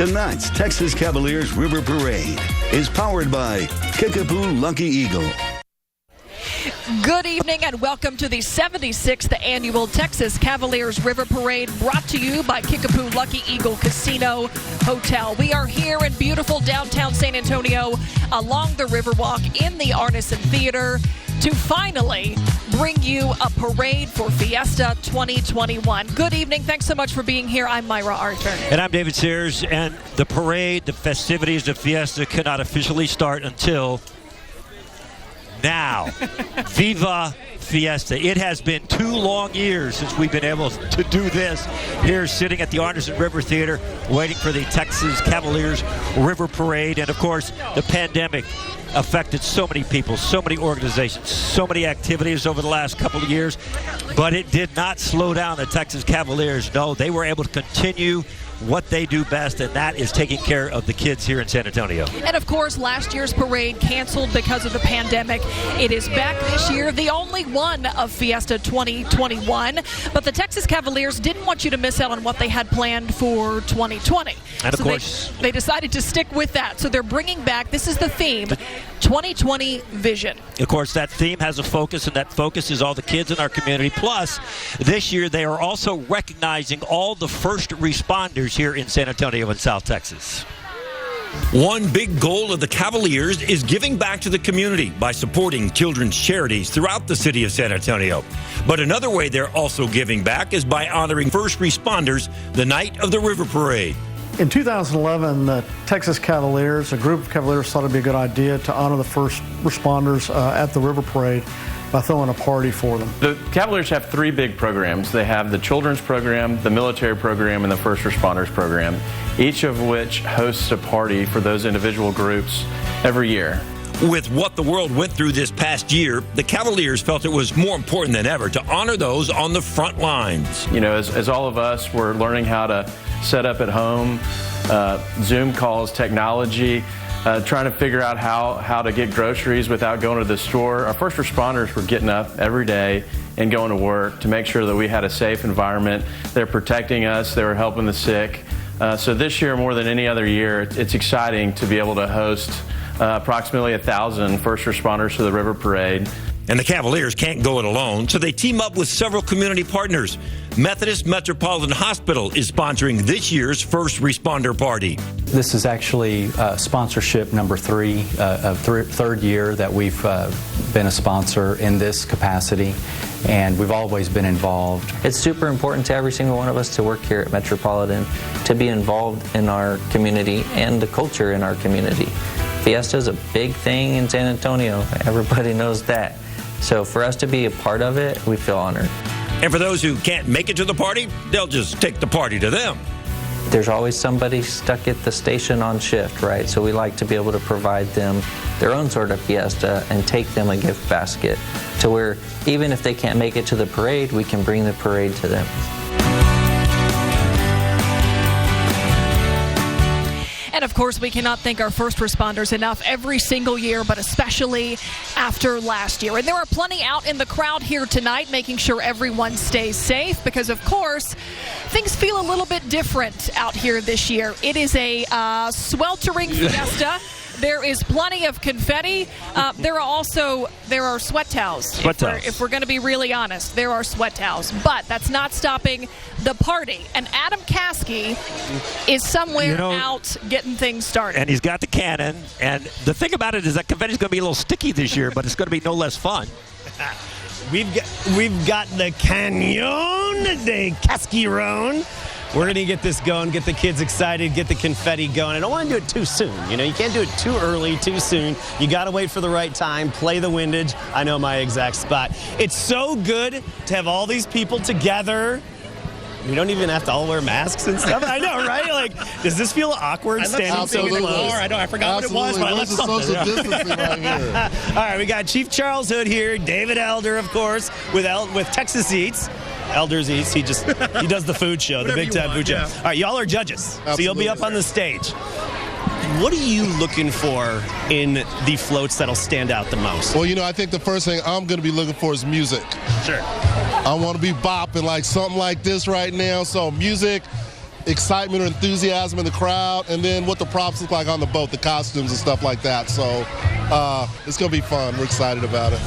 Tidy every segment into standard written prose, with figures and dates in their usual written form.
Tonight's Texas Cavaliers River Parade is powered by Kickapoo Lucky Eagle. Good evening and welcome to the 76th annual Texas Cavaliers River Parade, brought to you by Kickapoo Lucky Eagle Casino Hotel. We are here in beautiful downtown San Antonio along the Riverwalk in the Arneson Theater to finally bring you a parade for Fiesta 2021. Good evening. Thanks so much for being here. I'm Myra Arthur. And I'm David Sears. And the parade, the festivities of Fiesta cannot officially start until now. Viva Fiesta. It has been 2 long years since we've been able to do this here sitting at the Arneson River Theater waiting for the Texas Cavaliers River Parade. And of course, the pandemic affected so many people, so many organizations, so many activities over the last couple of years, but it did not slow down the Texas Cavaliers. No, they were able to continue what they do best, and that is taking care of the kids here in San Antonio. And of course, last year's parade canceled because of the pandemic. It is back this year, the only one of Fiesta 2021. But the Texas Cavaliers didn't want you to miss out on what they had planned for 2020. And of course, they decided to stick with that. So they're bringing back, this is the theme, 2020 Vision. Of course, that theme has a focus, and that focus is all the kids in our community. Plus, this year they are also recognizing all the first responders here in San Antonio and South Texas. One big goal of the Cavaliers is giving back to the community by supporting children's charities throughout the city of San Antonio. But another way they're also giving back is by honoring first responders the night of the River Parade. In 2011, the Texas Cavaliers, a group of Cavaliers, thought it'd be a good idea to honor the first responders at the River Parade by throwing a party for them. The Cavaliers have 3 big programs. They have the children's program, the military program, and the first responders program, each of which hosts a party for those individual groups every year. With what the world went through this past year, the Cavaliers felt it was more important than ever to honor those on the front lines. You know, as all of us were learning how to set up at home, Zoom calls, technology, trying to figure out how to get groceries without going to the store. Our first responders were getting up every day and going to work to make sure that we had a safe environment. They're protecting us. They were helping the sick. So this year, more than any other year, it's exciting to be able to host approximately 1,000 first responders to the River Parade. And the Cavaliers can't go it alone, so they team up with several community partners. Methodist Metropolitan Hospital is sponsoring this year's first responder party. This is actually sponsorship number 3, third year that we've been a sponsor in this capacity, and we've always been involved. It's super important to every single one of us to work here at Metropolitan, to be involved in our community and the culture in our community. Fiesta is a big thing in San Antonio. Everybody knows that. So for us to be a part of it, we feel honored. And for those who can't make it to the party, they'll just take the party to them. There's always somebody stuck at the station on shift, right? So we like to be able to provide them their own sort of fiesta and take them a gift basket to where even if they can't make it to the parade, we can bring the parade to them. And of course, we cannot thank our first responders enough every single year, but especially after last year. And there are plenty out in the crowd here tonight, making sure everyone stays safe because, of course, things feel a little bit different out here this year. It is a sweltering fiesta. There is plenty of confetti. There are sweat towels. If we're going to be really honest, there are sweat towels. But that's not stopping the party. And Adam Caskey is somewhere out getting things started. And he's got the cannon. And the thing about it is that confetti is going to be a little sticky this year, but it's going to be no less fun. We've got the Cañón de Casquirón. We're going to get this going, get the kids excited, get the confetti going. I don't want to do it too soon. You know, you can't do it too early, too soon. You got to wait for the right time, play the windage. I know my exact spot. It's so good to have all these people together. We don't even have to all wear masks and stuff. I know, right? Like, does this feel awkward standing so close? I know, I forgot what it was, but I left something. Social distancing right here. All right, we got Chief Charles Hood here, David Elder, of course, with Texas Eats. Elder's Eats. He does the food show, the big time food show. All right, y'all are judges, so you'll be up on the stage. What are you looking for in the floats that'll stand out the most? Well, you know, I think the first thing I'm going to be looking for is music. Sure. I want to be bopping like something like this right now. So music, excitement or enthusiasm in the crowd, and then what the props look like on the boat, the costumes and stuff like that. So it's going to be fun. We're excited about it.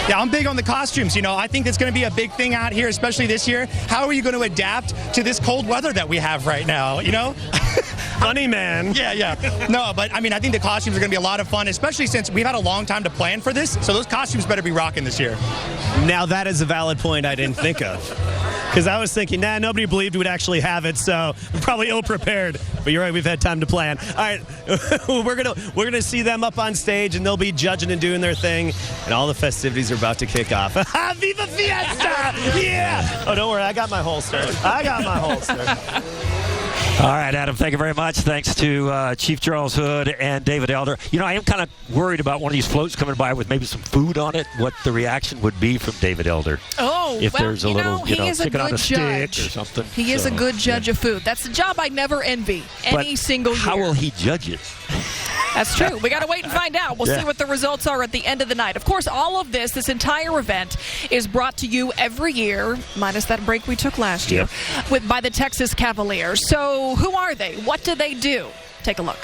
Yeah, I'm big on the costumes. You know, I think it's going to be a big thing out here, especially this year. How are you going to adapt to this cold weather that we have right now, you know? Funny, man. Yeah. No, but I mean, I think the costumes are going to be a lot of fun, especially since we've had a long time to plan for this. So those costumes better be rocking this year. Now, that is a valid point I didn't think of. Because I was thinking, nobody believed we'd actually have it, so we're probably ill-prepared. But you're right, we've had time to plan. All right, we're gonna see them up on stage, and they'll be judging and doing their thing, and all the festivities are about to kick off. Viva Fiesta! Yeah! Oh, don't worry, I got my holster. All right, Adam, thank you very much. Thanks to Chief Charles Hood and David Elder. You know, I am kind of worried about one of these floats coming by with maybe some food on it, what the reaction would be from David Elder. Oh, if there's a little, chicken on a stick or something. He is a good judge of food. That's the job I never envy any single year. How will he judge it? That's true. We got to wait and find out. We'll see what the results are at the end of the night. Of course, all of this entire event is brought to you every year, minus that break we took last year, by the Texas Cavaliers. So who are they? What do they do? Take a look.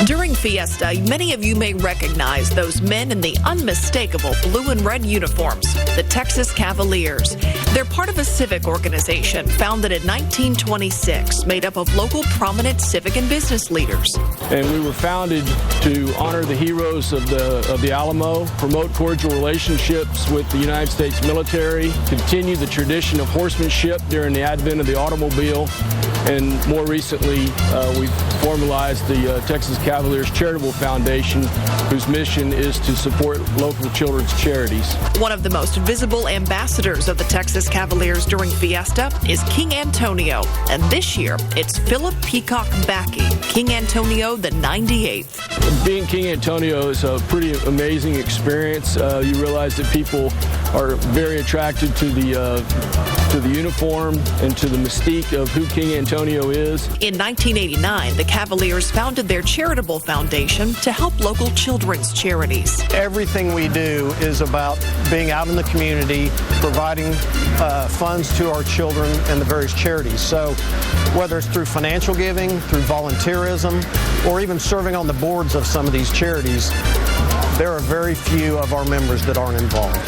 During Fiesta, many of you may recognize those men in the unmistakable blue and red uniforms, the Texas Cavaliers. They're part of a civic organization founded in 1926, made up of local prominent civic and business leaders. And we were founded to honor the heroes of the Alamo, promote cordial relationships with the United States military, continue the tradition of horsemanship during the advent of the automobile, and more recently, we've formalized the Texas Cavaliers Charitable Foundation, whose mission is to support local children's charities. One of the most visible ambassadors of the Texas Cavaliers during Fiesta is King Antonio, and this year it's Philip Peacock Backey, King Antonio the 98th. Being King Antonio is a pretty amazing experience. You realize that people are very attracted to the uniform and to the mystique of who King Antonio is. In 1989, the Cavaliers founded their Charitable Foundation to help local children's charities. Everything we do is about being out in the community, providing funds to our children and the various charities. So whether it's through financial giving, through volunteerism, or even serving on the boards of some of these charities, there are very few of our members that aren't involved.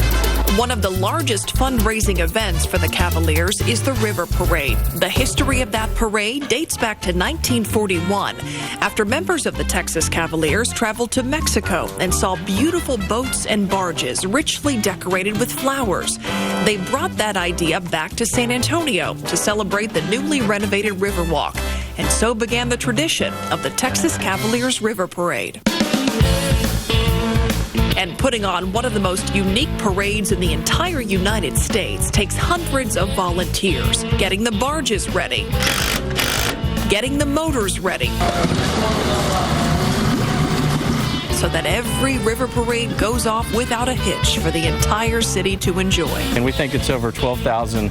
One of the largest fundraising events for the Cavaliers is the River Parade. The history of that parade dates back to 1941, after members of the Texas Cavaliers traveled to Mexico and saw beautiful boats and barges richly decorated with flowers. They brought that idea back to San Antonio to celebrate the newly renovated Riverwalk, and so began the tradition of the Texas Cavaliers River Parade. And putting on one of the most unique parades in the entire United States takes hundreds of volunteers, getting the barges ready, getting the motors ready, so that every river parade goes off without a hitch for the entire city to enjoy. And we think it's over 12,000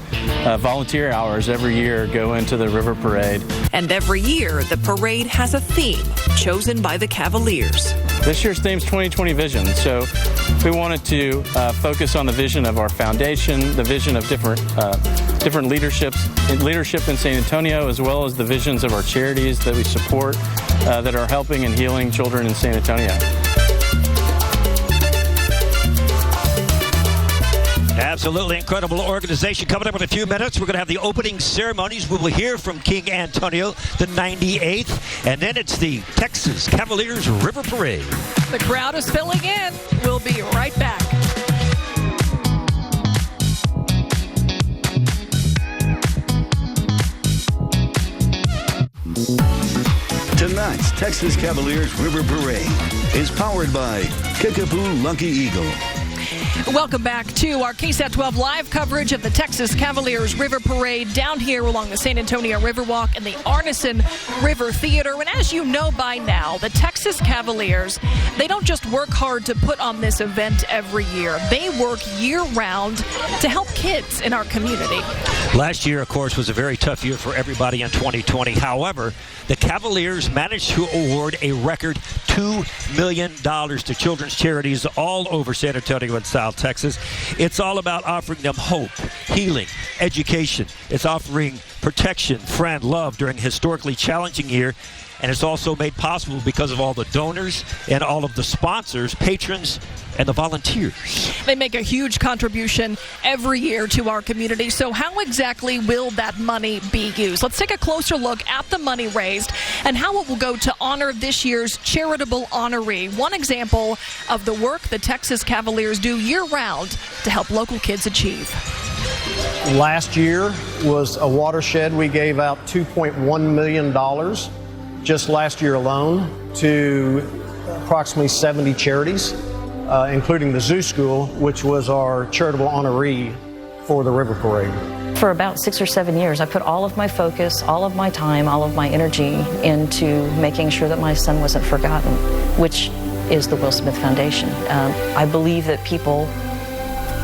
volunteer hours every year go into the river parade. And every year, the parade has a theme chosen by the Cavaliers. This year's theme is 2020 Vision. So we wanted to focus on the vision of our foundation, the vision of different leadership in San Antonio, as well as the visions of our charities that we support that are helping and healing children in San Antonio. Absolutely incredible organization. Coming up in a few minutes, we're going to have the opening ceremonies. We will hear from King Antonio, the 98th, and then it's the Texas Cavaliers River Parade. The crowd is filling in. We'll be right back. Tonight's Texas Cavaliers River Parade is powered by Kickapoo Lucky Eagle. Welcome back to our KSAT 12 live coverage of the Texas Cavaliers River Parade down here along the San Antonio Riverwalk and the Arneson River Theater. And as you know by now, the Texas Cavaliers, they don't just work hard to put on this event every year. They work year-round to help kids in our community. Last year, of course, was a very tough year for everybody in 2020. However, the Cavaliers managed to award a record $2 million to children's charities all over San Antonio and South Texas. It's all about offering them hope, healing, education. It's offering protection, friend, love during a historically challenging year. And it's also made possible because of all the donors and all of the sponsors, patrons, and the volunteers. They make a huge contribution every year to our community. So how exactly will that money be used? Let's take a closer look at the money raised and how it will go to honor this year's Charitable Honorary. One example of the work the Texas Cavaliers do year-round to help local kids achieve. Last year was a watershed. We gave out $2.1 million just last year alone to approximately 70 charities, including the Zoo School, which was our charitable honoree for the River Parade. For about 6 or 7 years, I put all of my focus, all of my time, all of my energy into making sure that my son wasn't forgotten, which is the Will Smith Foundation. I believe that people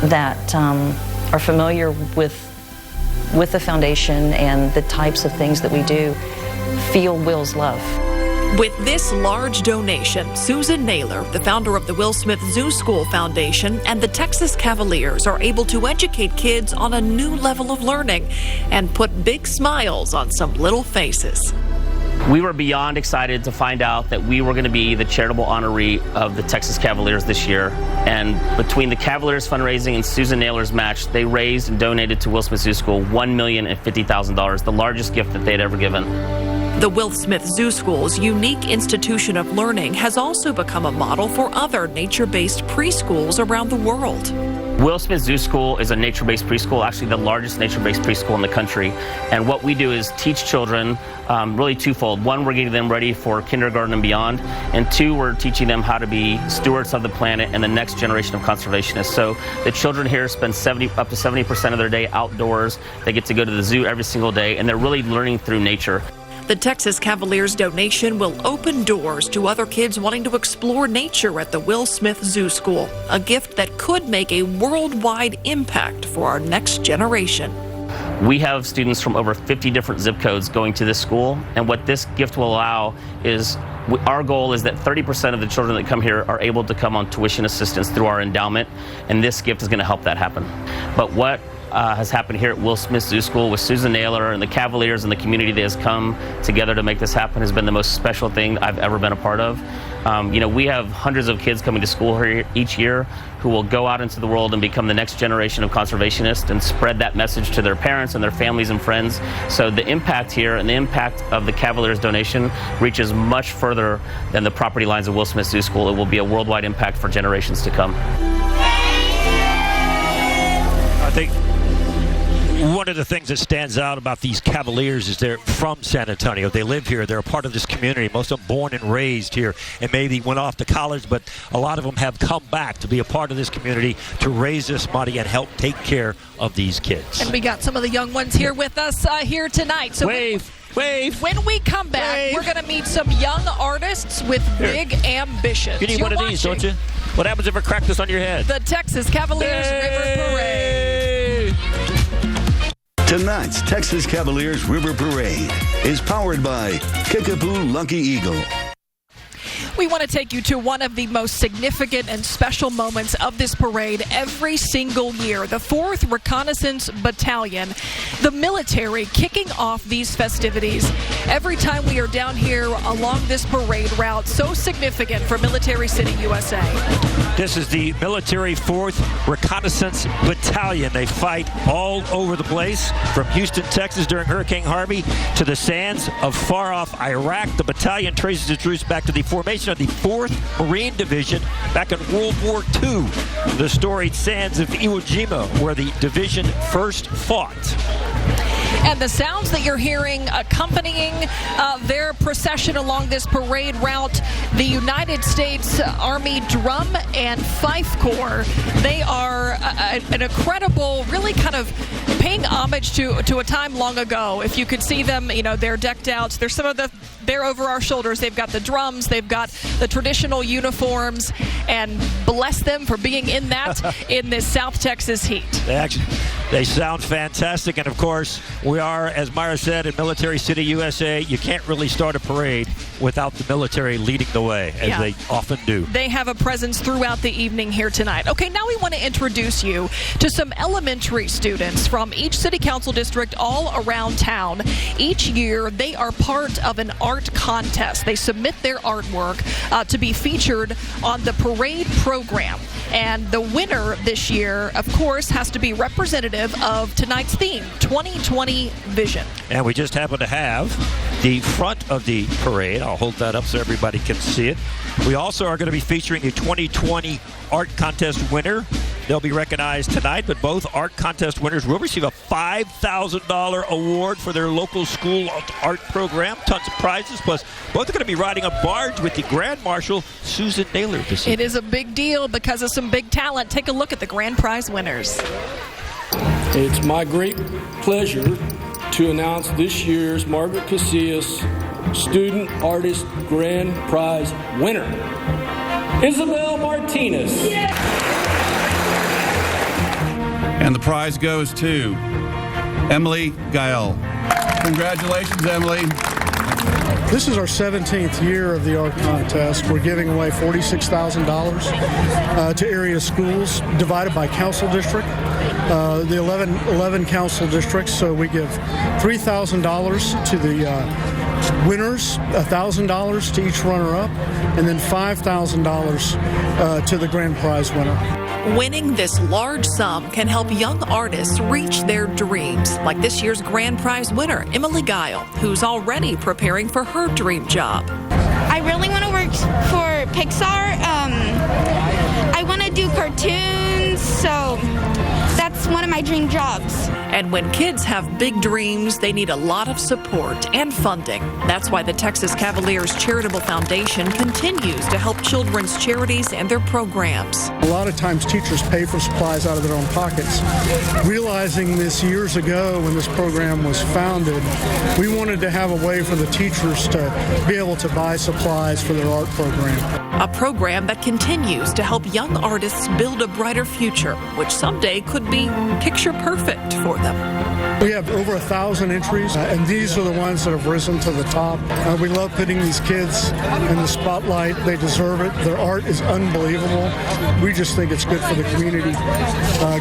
that are familiar with the foundation and the types of things that we do feel Will's love. With this large donation, Susan Naylor, the founder of the Will Smith Zoo School Foundation, and the Texas Cavaliers are able to educate kids on a new level of learning and put big smiles on some little faces. We were beyond excited to find out that we were going to be the charitable honoree of the Texas Cavaliers this year. And between the Cavaliers fundraising and Susan Naylor's match, they raised and donated to Will Smith Zoo School $1,050,000, the largest gift that they'd ever given. The Will Smith Zoo School's unique institution of learning has also become a model for other nature-based preschools around the world. Will Smith Zoo School is a nature-based preschool, actually the largest nature-based preschool in the country. And what we do is teach children really twofold. One, we're getting them ready for kindergarten and beyond. And two, we're teaching them how to be stewards of the planet and the next generation of conservationists. So the children here spend up to 70% of their day outdoors. They get to go to the zoo every single day, and they're really learning through nature. The Texas Cavaliers donation will open doors to other kids wanting to explore nature at the Will Smith Zoo School, a gift that could make a worldwide impact for our next generation. We have students from over 50 different zip codes going to this school, and what this gift will allow is our goal is that 30% of the children that come here are able to come on tuition assistance through our endowment, and this gift is going to help that happen. But what has happened here at Will Smith Zoo School with Susan Naylor and the Cavaliers and the community that has come together to make this happen has been the most special thing I've ever been a part of. We have hundreds of kids coming to school here each year who will go out into the world and become the next generation of conservationists and spread that message to their parents and their families and friends. So the impact here and the impact of the Cavaliers donation reaches much further than the property lines of Will Smith Zoo School. It will be a worldwide impact for generations to come. I think one of the things that stands out about these Cavaliers is they're from San Antonio. They live here. They're a part of this community. Most of them born and raised here and maybe went off to college, but a lot of them have come back to be a part of this community to raise this money and help take care of these kids. And we got some of the young ones here with us here tonight. So wave. When we come back, we're going to meet some young artists with big ambitions. You need one of these, don't you? What happens if I crack this on your head? The Texas Cavaliers River Parade. Tonight's Texas Cavaliers River Parade is powered by Kickapoo Lucky Eagle. We want to take you to one of the most significant and special moments of this parade every single year. The 4th Reconnaissance Battalion, the military kicking off these festivities every time we are down here along this parade route, so significant for Military City, USA. This is the military 4th Reconnaissance Battalion. They fight all over the place, from Houston, Texas during Hurricane Harvey to the sands of far-off Iraq. The battalion traces its roots back to the formation of the 4th Marine Division back in World War II, the storied sands of Iwo Jima, where the division first fought. And the sounds that you're hearing accompanying their procession along this parade route, the United States Army Drum and Fife Corps. They are an incredible, really kind of paying homage to a time long ago. If you could see them, they're decked out. They're some of the they're over our shoulders. They've got the drums, they've got the traditional uniforms, and bless them for being in that in this South Texas heat. They sound fantastic, and of course, we are, as Myra said, in Military City, USA. You can't really start a parade without the military leading the way, as they often do. They have a presence throughout the evening here tonight. Okay, now we want to introduce you to some elementary students from each city council district all around town. Each year, they are part of an art contest. They submit their artwork to be featured on the parade program. And the winner this year, of course, has to be representative of tonight's theme, 2020 Vision. And we just happen to have the front of the parade. I'll hold that up so everybody can see it. We also are going to be featuring a 2020 art contest winner. They'll be recognized tonight, but both art contest winners will receive a $5,000 award for their local school art program. Tons of prizes, plus both are going to be riding a barge with the Grand Marshal, Susan Naylor, this evening. It is a big deal because of some big talent. Take a look at the grand prize winners. It's my great pleasure to announce this year's Margaret Casillas Student Artist Grand Prize winner, Isabel Martinez. And the prize goes to Emily Gael. Congratulations, Emily. This is our 17th year of the art contest. We're giving away $46,000 to area schools divided by council district. The 11 council districts, so we give $3,000 to the winners, $1,000 to each runner-up, and then $5,000 to the grand prize winner. Winning this large sum can help young artists reach their dreams, like this year's grand prize winner, Emily Guile, who's already preparing for her dream job. I really want to work for Pixar. I want to do cartoons, so that's one of my dream jobs. And when kids have big dreams, they need a lot of support and funding. That's why the Texas Cavaliers Charitable Foundation continues to help children's charities and their programs. A lot of times teachers pay for supplies out of their own pockets. Realizing this years ago when this program was founded, we wanted to have a way for the teachers to be able to buy supplies for their art program. A program that continues to help young artists build a brighter future, which someday could be picture perfect for them. We have over 1,000 entries, and these are the ones that have risen to the top. We love putting these kids in the spotlight. They deserve it. Their art is unbelievable. We just think it's good for the community,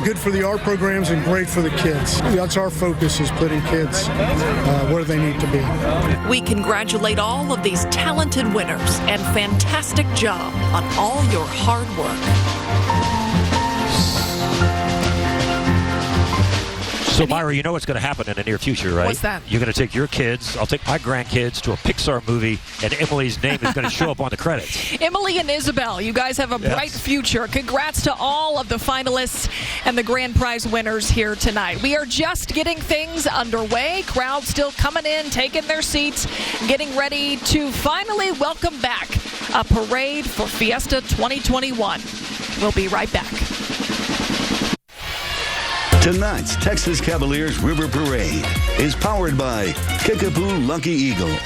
good for the art programs, and great for the kids. That's our focus, is putting kids where they need to be. We congratulate all of these talented winners, and fantastic job on all your hard work. So, Myra, you know what's going to happen in the near future, right? What's that? You're going to take your kids, I'll take my grandkids to a Pixar movie, and Emily's name is going to show up on the credits. Emily and Isabel, you guys have a bright future. Congrats to all of the finalists and the grand prize winners here tonight. We are just getting things underway. Crowd still coming in, taking their seats, getting ready to finally welcome back a parade for Fiesta 2021. We'll be right back. Tonight's Texas Cavaliers River Parade is powered by Kickapoo Lucky Eagle.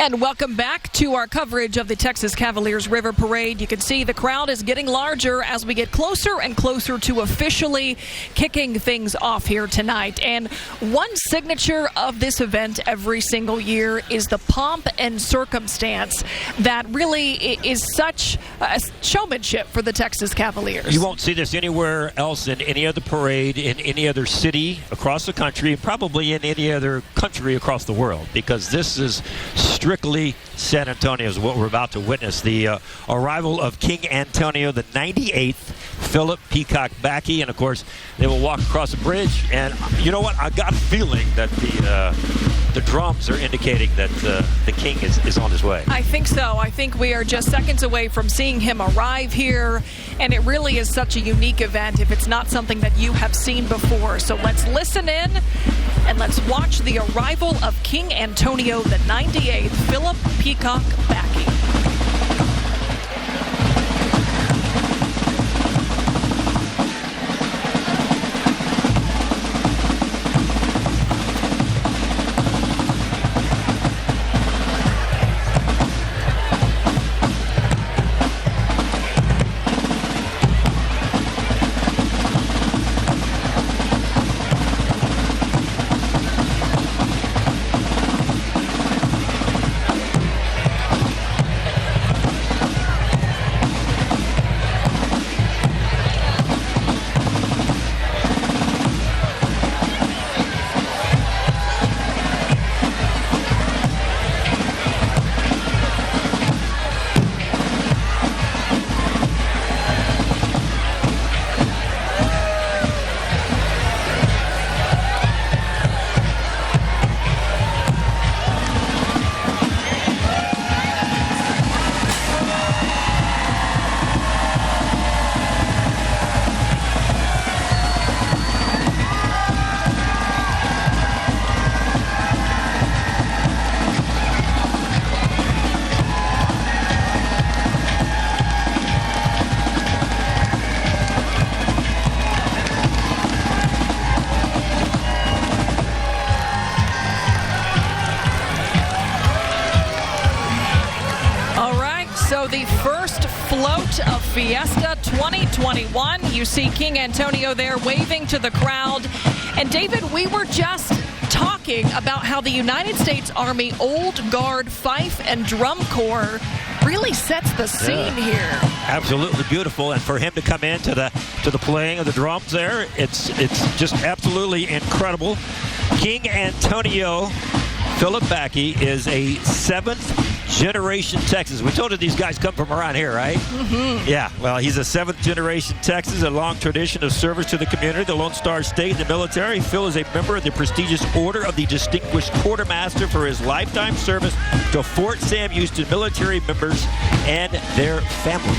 And welcome back to our coverage of the Texas Cavaliers River Parade. You can see the crowd is getting larger as we get closer and closer to officially kicking things off here tonight. And one signature of this event every single year is the pomp and circumstance that really is such a showmanship for the Texas Cavaliers. You won't see this anywhere else in any other parade, in any other city across the country, and probably in any other country across the world, because this is strictly San Antonio is what we're about to witness. The arrival of King Antonio the 98th, Philip Peacock Backey, and of course they will walk across the bridge. And you know what? I got a feeling that the drums are indicating that the king is on his way. I think so. I think we are just seconds away from seeing him arrive here, and it really is such a unique event if it's not something that you have seen before. So let's listen in and let's watch the arrival of King Antonio the 98th, Philip Peacock Backey. the first float of Fiesta 2021. You see King Antonio there waving to the crowd. And David, we were just talking about how the United States Army Old Guard Fife and Drum Corps really sets the scene here. Absolutely beautiful, and for him to come into the playing of the drums there, it's just absolutely incredible. King Antonio Philip Backey is a 7th generation Texas. We told you these guys come from around here, right? Mm-hmm. Yeah, well, he's a 7th generation Texas, a long tradition of service to the community, the Lone Star State, and the military. Phil is a member of the prestigious Order of the Distinguished Quartermaster for his lifetime service to Fort Sam Houston military members and their families.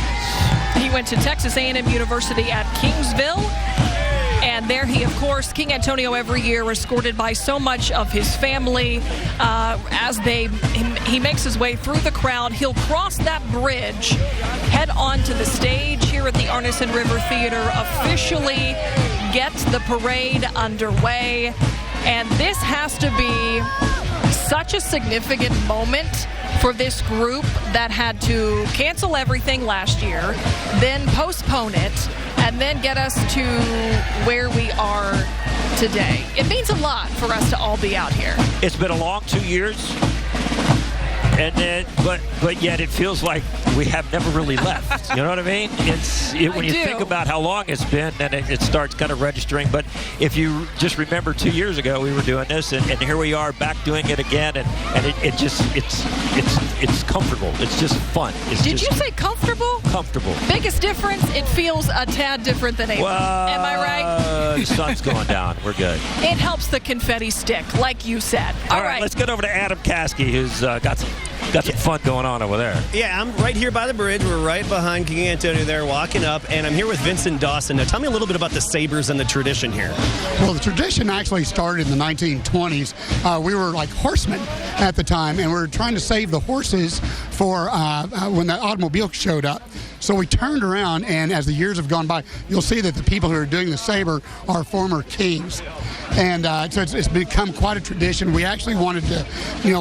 He went to Texas A&M University at Kingsville. And there he, of course, King Antonio every year escorted by so much of his family as he makes his way through the crowd. He'll cross that bridge, head on to the stage here at the Arneson River Theater, officially get the parade underway. And this has to be such a significant moment for this group that had to cancel everything last year, then postpone it, and then get us to where we are today. It means a lot for us to all be out here. It's been a long 2 years, and then but yet it feels like we have never really left. You know what I mean? When you think about how long it's been, then it starts kind of registering. But if you just remember 2 years ago, we were doing this, and here we are back doing it again, and it's comfortable. It's just fun. Did you say comfortable? Comfortable. Biggest difference, it feels a tad different than April. Am I right? The sun's going down. We're good. It helps the confetti stick, like you said. All right, let's get over to Adam Caskey, who's got some fun going on over there. Yeah, I'm right here by the bridge. We're right behind King Antonio there, walking up, and I'm here with Vincent Dawson. Now, tell me a little bit about the sabers and the tradition here. Well, the tradition actually started in the 1920s. We were like horsemen at the time, and we were trying to save the horses for when the automobile showed up. So we turned around, and as the years have gone by, you'll see that the people who are doing the saber are former kings. And so it's become quite a tradition. We actually wanted to,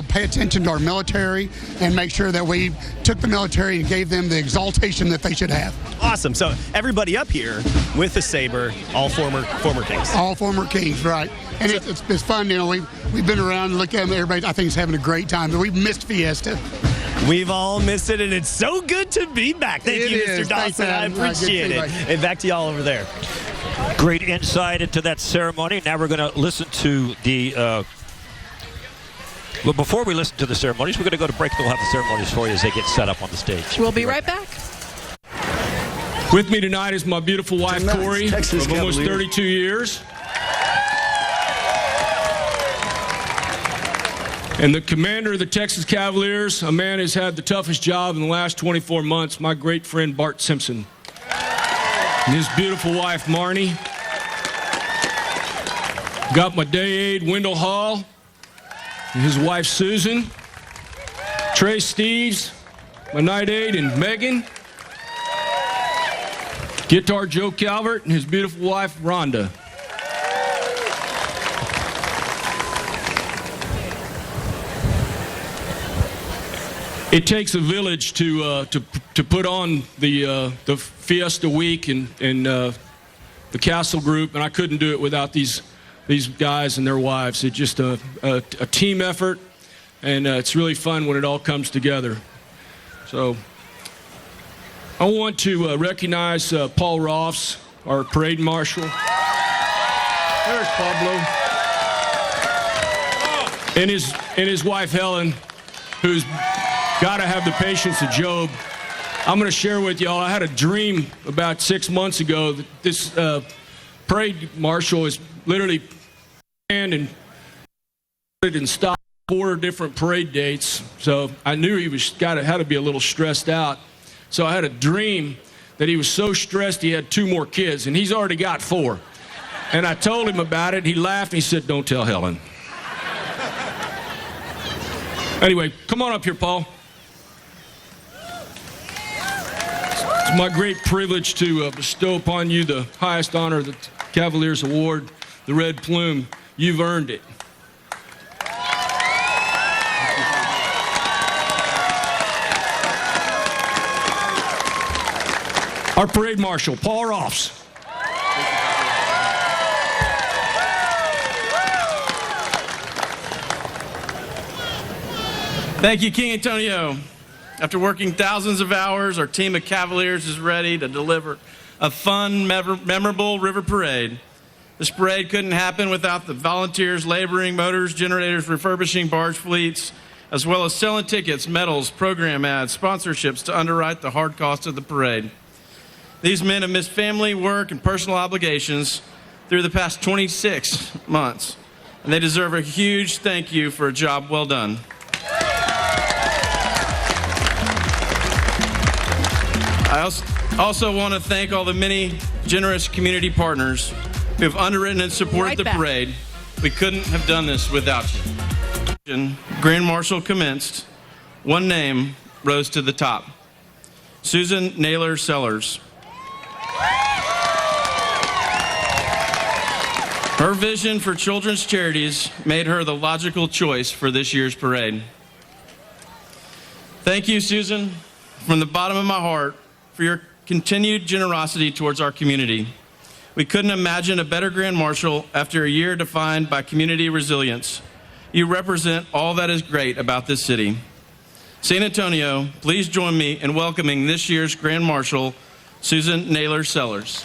pay attention to our military and make sure that we took the military and gave them the exaltation that they should have. Awesome. So everybody up here with the saber, all former kings. All former kings, right. And it's fun. We've been around and looked at them. Everybody, I think, is having a great time. But we've missed Fiesta. We've all missed it, and it's so good to be back. Thank you, Mr. Dawson. I appreciate it. And back to y'all over there. Great insight into that ceremony. Now we're going to listen to the... well, before we listen to the ceremonies, we're going to go to break. We'll have the ceremonies for you as they get set up on the stage. We'll be right back. With me tonight is my beautiful wife, Corey, of almost 32 years. And the commander of the Texas Cavaliers, a man who's had the toughest job in the last 24 months, my great friend Bart Simpson. And his beautiful wife, Marnie. Got my day aide, Wendell Hall, and his wife, Susan. Trey Steves, my night aide, and Megan. Guitar Joe Calvert and his beautiful wife, Rhonda. It takes a village to put on the Fiesta Week and the Castle Group, and I couldn't do it without these guys and their wives. It's just a team effort, and it's really fun when it all comes together. So I want to recognize Paul Ross, our parade marshal. There's Pablo. And his wife Helen, who's got to have the patience of Job. I'm going to share with y'all, I had a dream about 6 months ago that this parade marshal is literally planned and stopped 4 different parade dates. So I knew he had to be a little stressed out. So I had a dream that he was so stressed he had 2 more kids, and he's already got 4. And I told him about it. He laughed and he said, "Don't tell Helen." Anyway, come on up here, Paul. It's my great privilege to bestow upon you the highest honor, the Cavaliers Award, the Red Plume. You've earned it. Our parade marshal, Paul Ross. Thank you, King Antonio. After working thousands of hours, our team of Cavaliers is ready to deliver a fun, memorable river parade. This parade couldn't happen without the volunteers laboring, motors, generators, refurbishing barge fleets, as well as selling tickets, medals, program ads, sponsorships to underwrite the hard cost of the parade. These men have missed family, work, and personal obligations through the past 26 months, and they deserve a huge thank you for a job well done. I also want to thank all the many generous community partners who have underwritten and supported the parade. We couldn't have done this without you. Grand Marshal commenced. One name rose to the top. Susan Naylor Sellers. Her vision for children's charities made her the logical choice for this year's parade. Thank you, Susan, from the bottom of my heart, for your continued generosity towards our community. We couldn't imagine a better Grand Marshal after a year defined by community resilience. You represent all that is great about this city. San Antonio, please join me in welcoming this year's Grand Marshal, Susan Naylor Sellers.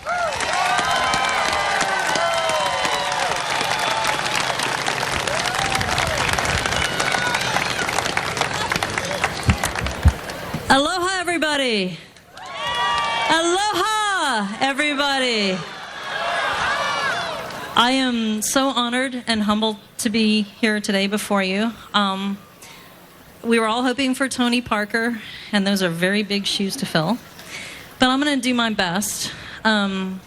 Aloha, everybody. Aloha, everybody. I am so honored and humbled to be here today before you. We were all hoping for Tony Parker, and those are very big shoes to fill. But I'm going to do my best. I'm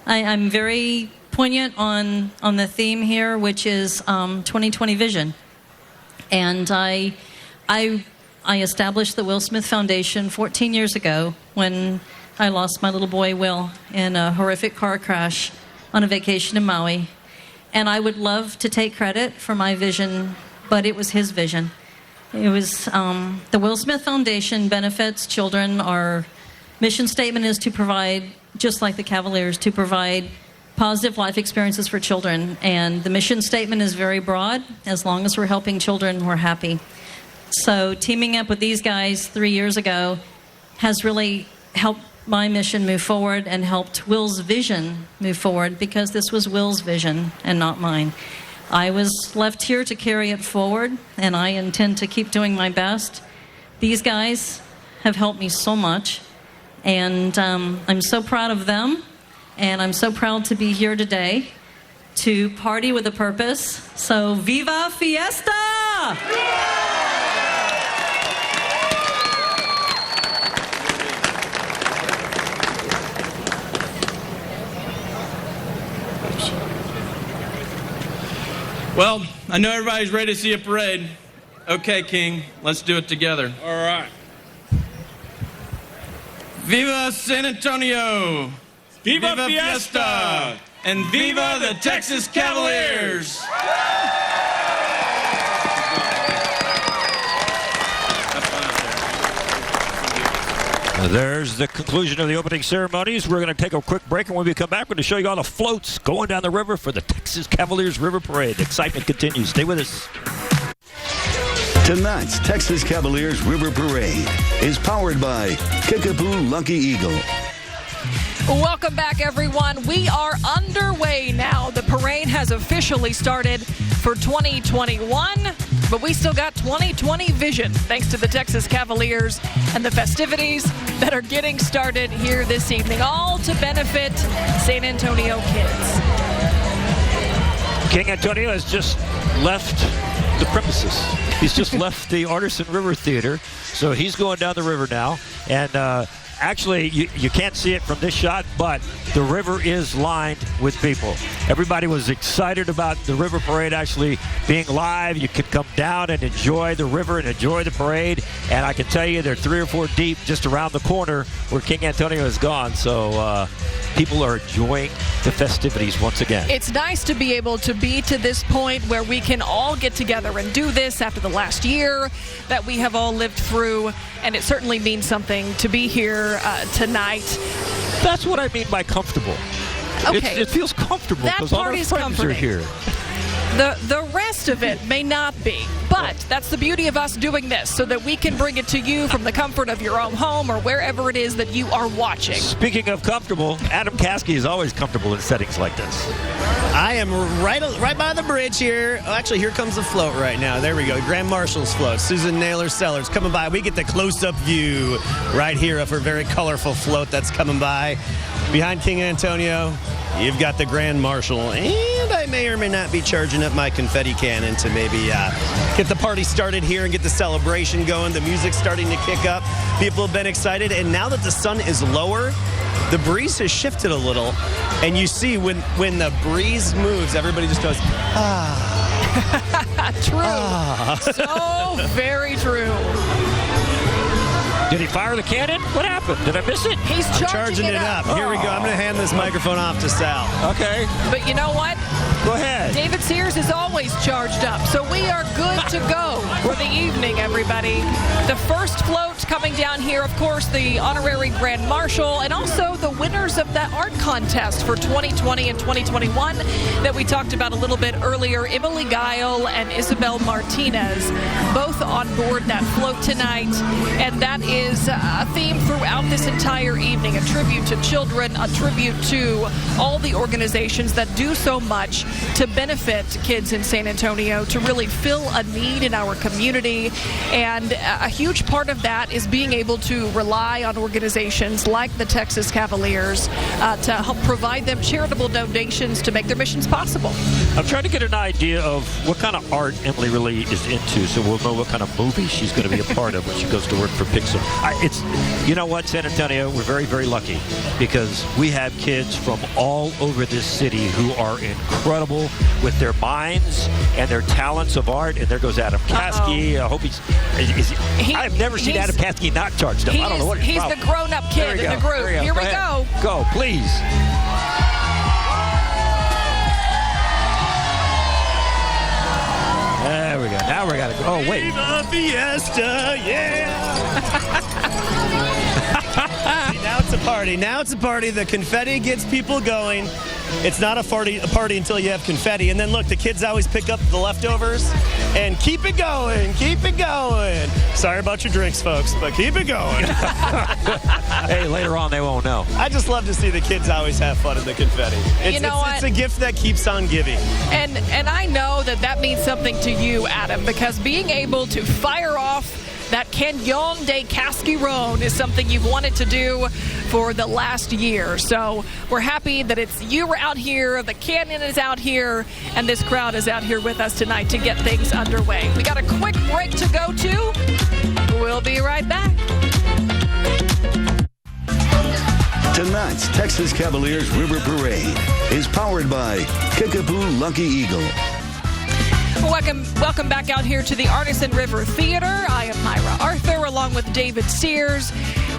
very poignant on the theme here, which is 2020 vision. And I established the Will Smith Foundation 14 years ago when I lost my little boy, Will, in a horrific car crash on a vacation in Maui. And I would love to take credit for my vision, but it was his vision. It was the Will Smith Foundation benefits children. Our mission statement is to provide, just like the Cavaliers, to provide positive life experiences for children. And the mission statement is very broad. As long as we're helping children, we're happy. So teaming up with these guys 3 years ago has really helped my mission move forward and helped Will's vision move forward, because this was Will's vision and not mine. I was left here to carry it forward, and I intend to keep doing my best. These guys have helped me so much, and I'm so proud of them, and I'm so proud to be here today to party with a purpose. So viva Fiesta! Well, I know everybody's ready to see a parade. Okay, King, let's do it together. All right. Viva San Antonio! Viva Fiesta! And viva the Texas Cavaliers! There's the conclusion of the opening ceremonies. We're going to take a quick break, and when we come back, we're going to show you all the floats going down the river for the Texas Cavaliers River Parade. The excitement continues. Stay with us. Tonight's Texas Cavaliers River Parade is powered by Kickapoo Lucky Eagle. Welcome back, everyone. We are underway now. The parade has officially started for 2021, but we still got 2020 vision, thanks to the Texas Cavaliers and the festivities that are getting started here this evening, all to benefit San Antonio kids. King Antonio has just left the premises. He's just left the Artisan River Theater, so he's going down the river now. And actually, you can't see it from this shot, but the river is lined with people. Everybody was excited about the river parade actually being live. You could come down and enjoy the river and enjoy the parade. And I can tell you they're 3 or 4 deep just around the corner where King Antonio has gone. So people are enjoying the festivities once again. It's nice to be able to be to this point where we can all get together and do this after the last year that we have all lived through, and it certainly means something to be here tonight. That's what I mean by comfortable. Okay. It feels comfortable That because all part our is friends comforting. are here. The rest of it may not be, but that's the beauty of us doing this, so that we can bring it to you from the comfort of your own home or wherever it is that you are watching. Speaking of comfortable, Adam Caskey is always comfortable in settings like this. I am right by the bridge here. Oh, actually, here comes the float right now. There we go. Grand Marshal's float. Susan Naylor Sellers coming by. We get the close-up view right here of her very colorful float that's coming by. Behind King Antonio, you've got the Grand Marshal, and I may or may not be charging up my confetti cannon to maybe get the party started here and get the celebration going. The music's starting to kick up. People have been excited, and now that the sun is lower, the breeze has shifted a little, and you see when the breeze moves, everybody just goes, ah. True. Ah. So very true. Did he fire the cannon? What happened? Did I miss it? He's charging it up. Here we go. I'm going to hand this microphone off to Sal. Okay. But you know what? Go ahead. David Sears is always charged up, so we are good to go for the evening, everybody. The first float coming down here, of course, the Honorary Grand Marshal, and also the winners of that art contest for 2020 and 2021 that we talked about a little bit earlier. Emily Guile and Isabel Martinez, both on board that float tonight, and that is a theme throughout this entire evening, a tribute to children, a tribute to all the organizations that do so much to benefit kids in San Antonio, to really fill a need in our community. And a huge part of that is being able to rely on organizations like the Texas Cavaliers to help provide them charitable donations to make their missions possible. I'm trying to get an idea of what kind of art Emily really is into, so we'll know what kind of movie she's going to be a part of when she goes to work for Pixar. You know what, San Antonio, we're very, very lucky because we have kids from all over this city who are incredible with their minds and their talents of art. And there goes Adam Caskey. I hope I've never seen Adam Caskey not charged up. I don't know what he's the grown-up kid in the group. Here we go. Go, please. There we go. Now we got to go. Oh, wait. Viva Fiesta, yeah! See, now it's a party. Now it's a party. The confetti gets people going. It's not a party until you have confetti. And then look, the kids always pick up the leftovers and keep it going, keep it going. Sorry about your drinks, folks, but keep it going. Hey, later on they won't know. I just love to see the kids always have fun in the confetti. It's a gift that keeps on giving. And I know that means something to you, Adam, because being able to fire off that Canyon de Casquiron is something you've wanted to do for the last year. So we're happy that you were out here, the canyon is out here, and this crowd is out here with us tonight to get things underway. We got a quick break to go to. We'll be right back. Tonight's Texas Cavaliers River Parade is powered by Kickapoo Lucky Eagle. Welcome back out here to the Artisan River Theater. I am Myra Arthur along with David Sears.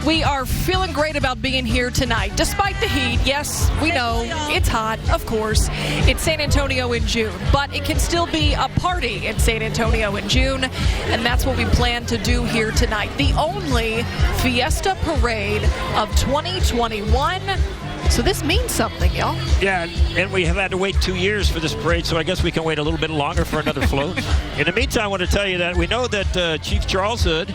We are feeling great about being here tonight, despite the heat. Yes, we know it's hot, of course. It's San Antonio in June, but it can still be a party in San Antonio in June, and that's what we plan to do here tonight. The only Fiesta Parade of 2021. So this means something, y'all. Yeah, and we have had to wait 2 years for this parade, so I guess we can wait a little bit longer for another float. In the meantime, I want to tell you that we know that Chief Charles Hood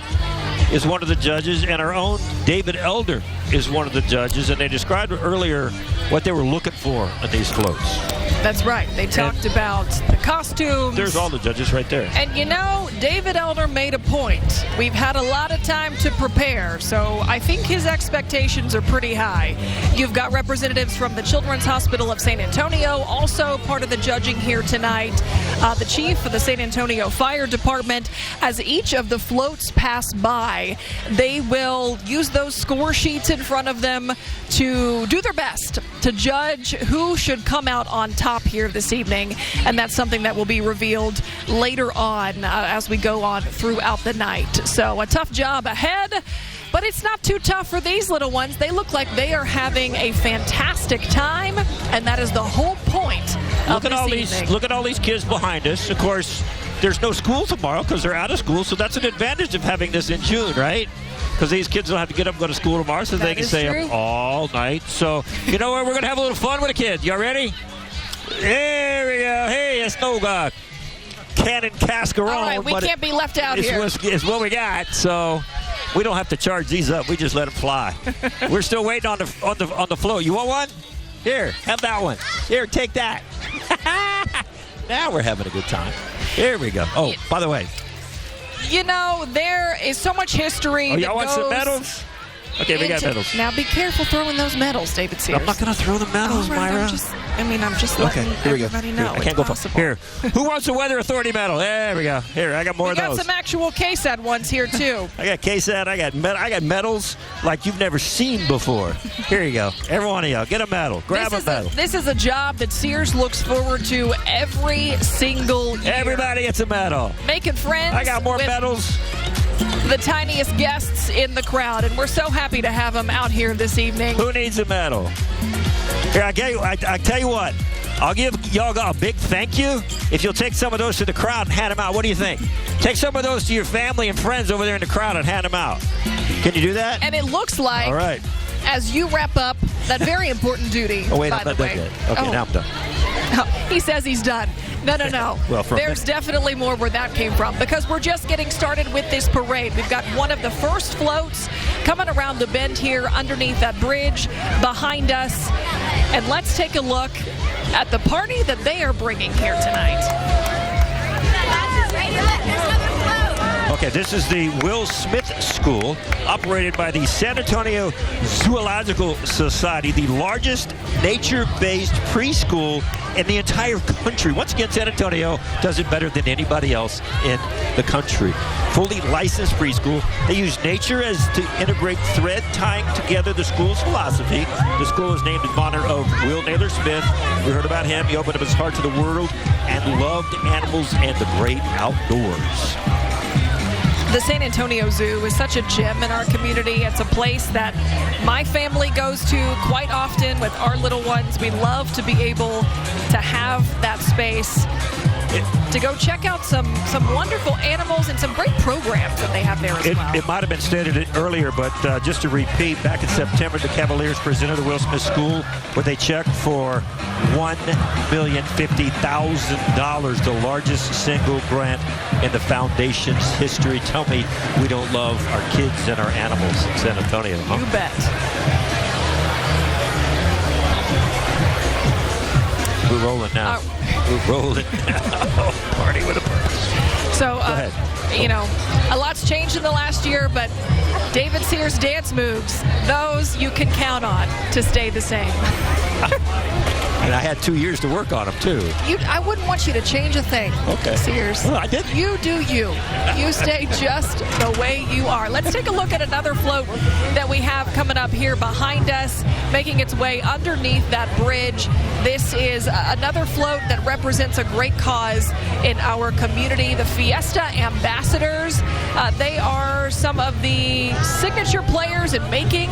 is one of the judges, and our own David Elder is one of the judges, and they described earlier what they were looking for in these floats. That's right. They talked about the costumes. There's all the judges right there. And you know, David Elder made a point. We've had a lot of time to prepare, so I think his expectations are pretty high. You've got representatives from the Children's Hospital of San Antonio, also part of the judging here tonight. The chief of the San Antonio Fire Department. As each of the floats pass by, they will use those score sheets in front of them to do their best to judge who should come out on top here this evening, and that's something that will be revealed later on as we go on throughout the night. So a tough job ahead. But it's not too tough for these little ones. They look like they are having a fantastic time, and that is the whole point of this evening. Look at all these kids behind us. Of course, there's no school tomorrow because they're out of school, so that's an advantage of having this in June, right? Because these kids don't have to get up and go to school tomorrow, so they can stay up all night. So, you know what? We're going to have a little fun with the kids. Y'all ready? There we go. Hey, it's no cannon cascarone. All right, we can't be left out here. It's what we got, so we don't have to charge these up. We just let them fly. We're still waiting on the float. You want one? Here, have that one. Here, take that. Now we're having a good time. Here we go. Oh, by the way. You know, there is so much history. Oh, y'all want some medals? Okay, we got medals. Now be careful throwing those medals, David Sears. I'm not going to throw the medals, Myra. I'm just letting everybody know. I can't go for here. Who wants a Weather Authority medal? There we go. Here, I got more of those. We got some actual KSAT ones here too. I got KSAT. I got medals like you've never seen before. Here you go. Every one of y'all, get a medal. Grab a medal. This is a job that Sears looks forward to every single year. Everybody gets a medal. Making friends. I got more medals. The tiniest guests in the crowd, and we're so happy to have them out here this evening. Who needs a medal? Here, I tell you what. I'll give y'all a big thank you if you'll take some of those to the crowd and hand them out. What do you think? Take some of those to your family and friends over there in the crowd and hand them out. Can you do that? And it looks like, all right, as you wrap up that very important duty. Oh, wait, by I'm not the done way. yet. Okay, now I'm done. No, he says he's done. No. Well, there's definitely more where that came from because we're just getting started with this parade. We've got one of the first floats coming around the bend here underneath that bridge behind us. And let's take a look at the party that they are bringing here tonight. Okay, this is the Will Smith School, operated by the San Antonio Zoological Society, the largest nature-based preschool in the entire country. Once again, San Antonio does it better than anybody else in the country. Fully licensed preschool. They use nature as to integrate thread tying together the school's philosophy. The school is named in honor of Will Naylor Smith. We heard about him. He opened up his heart to the world and loved animals and the great outdoors. The San Antonio Zoo is such a gem in our community. It's a place that my family goes to quite often with our little ones. We love to be able to have that space to go check out some wonderful animals and some great programs that they have there as well. It might have been stated earlier, but just to repeat, back in September, the Cavaliers presented the Will Smith School where they checked for $1,050,000, the largest single grant in the foundation's history. Tell me we don't love our kids and our animals in San Antonio, huh? You bet. We're rolling now. We're rolling now. Party with a purpose. So, you know, a lot's changed in the last year, but David Sears' dance moves, those you can count on to stay the same. And I had 2 years to work on them, too. I wouldn't want you to change a thing, okay, Sears. Well, I did. You do you. You stay just the way you are. Let's take a look at another float that we have coming up here behind us, making its way underneath that bridge. This is another float that represents a great cause in our community, the Fiesta Ambassadors. They are some of the signature players in making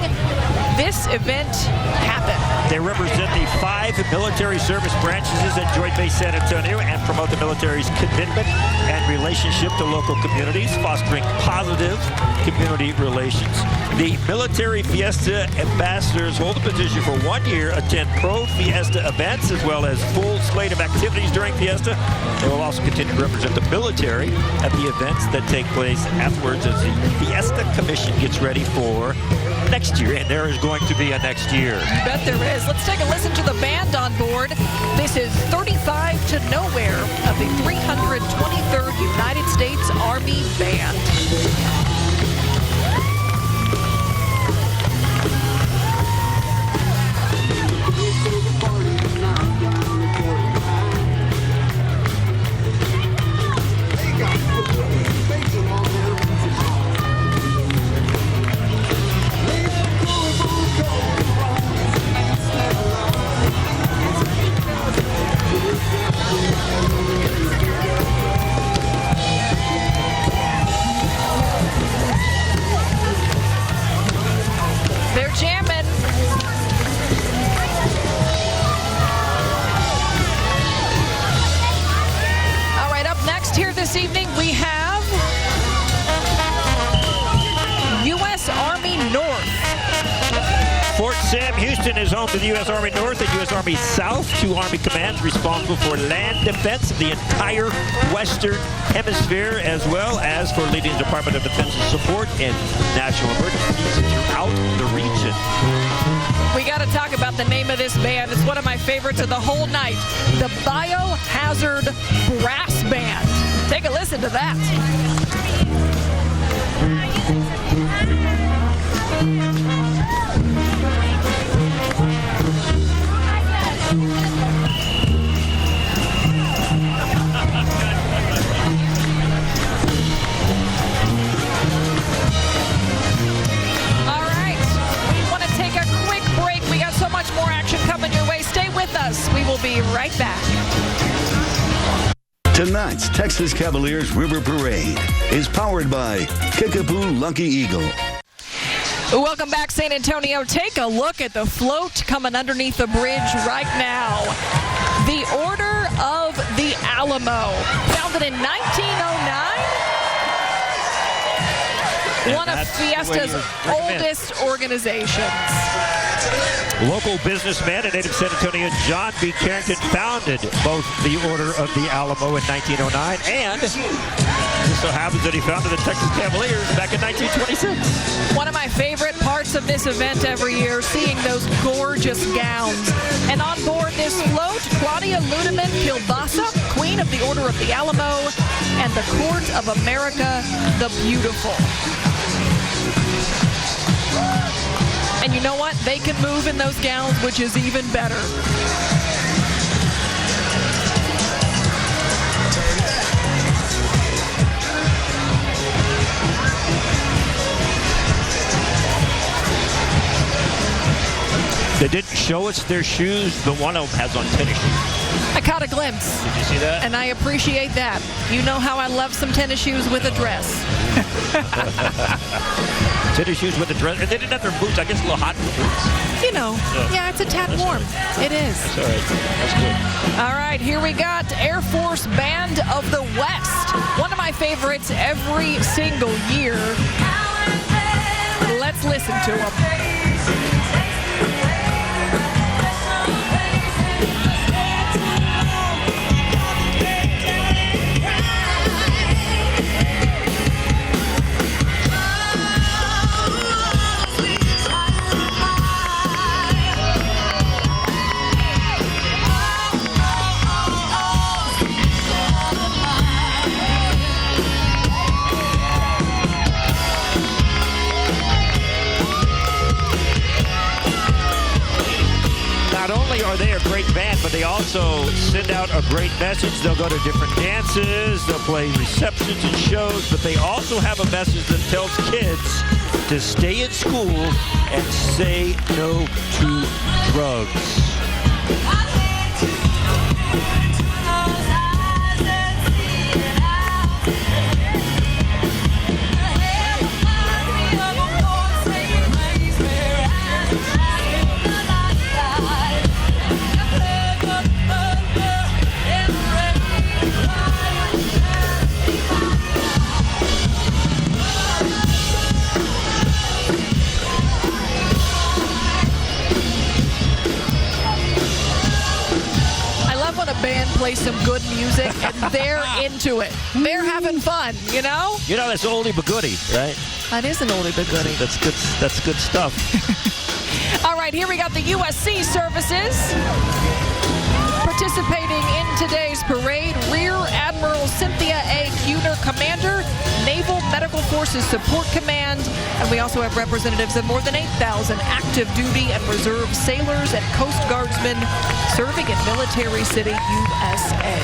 this event happen. They represent the 5 military service branches at Joint Base San Antonio and promote the military's commitment and relationship to local communities, fostering positive community relations. The military Fiesta Ambassadors hold a position for 1 year, attend pro-Fiesta events, as well as full slate of activities during Fiesta. They will also continue to represent the military at the events that take place afterwards as the Fiesta Commission gets ready for next year, and there is going to be a next year. You bet there is. Let's take a listen to the band on board. This is 35 to Nowhere of the 323rd United States Army Band. Sam Houston is home to the U.S. Army North and U.S. Army South, 2 Army commands responsible for land defense of the entire Western Hemisphere, as well as for leading the Department of Defense's support in national emergencies throughout the region. We got to talk about the name of this band. It's one of my favorites of the whole night. The Biohazard Brass Band. Take a listen to that. More action coming your way. Stay with us. We will be right back. Tonight's Texas Cavaliers River Parade is powered by Kickapoo Lucky Eagle. Welcome back, San Antonio. Take a look at the float coming underneath the bridge right now. The Order of the Alamo, founded in 1909. One of Fiesta's oldest organizations. Local businessman and native San Antonio John B. Carrington founded both the Order of the Alamo in 1909 and just so happens that he founded the Texas Cavaliers back in 1926. One of my favorite parts of this event every year, seeing those gorgeous gowns. And on board this float, Claudia Ludeman Kilbasa, Queen of the Order of the Alamo, and the Court of America the Beautiful. And you know what? They can move in those gowns, which is even better. They didn't show us their shoes, but one of them has on tennis shoes. I caught a glimpse. Did you see that? And I appreciate that. You know how I love some tennis shoes with a dress. Tennis shoes with a dress. And they didn't have their boots. I guess a little hot in the boots. You know, yeah, it's a tad warm. It is. That's all right. That's good. All right, here we got Air Force Band of the West. One of my favorites every single year. Let's listen to them. Are they a great band, but they also send out a great message. They'll go to different dances, they'll play receptions and shows, but they also have a message that tells kids to stay in school and say no to drugs. Play some good music, and they're into it. They're having fun, you know? You know, that's oldie but goodie, right? That is an oldie but goodie. That's good. That's good stuff. All right, here we got the USC services. Participating in today's parade, Rear Admiral Cynthia A. Kuhner, Commander, Naval Medical Forces Support Command, and we also have representatives of more than 8,000 active duty and reserve sailors and Coast Guardsmen serving in Military City, USA.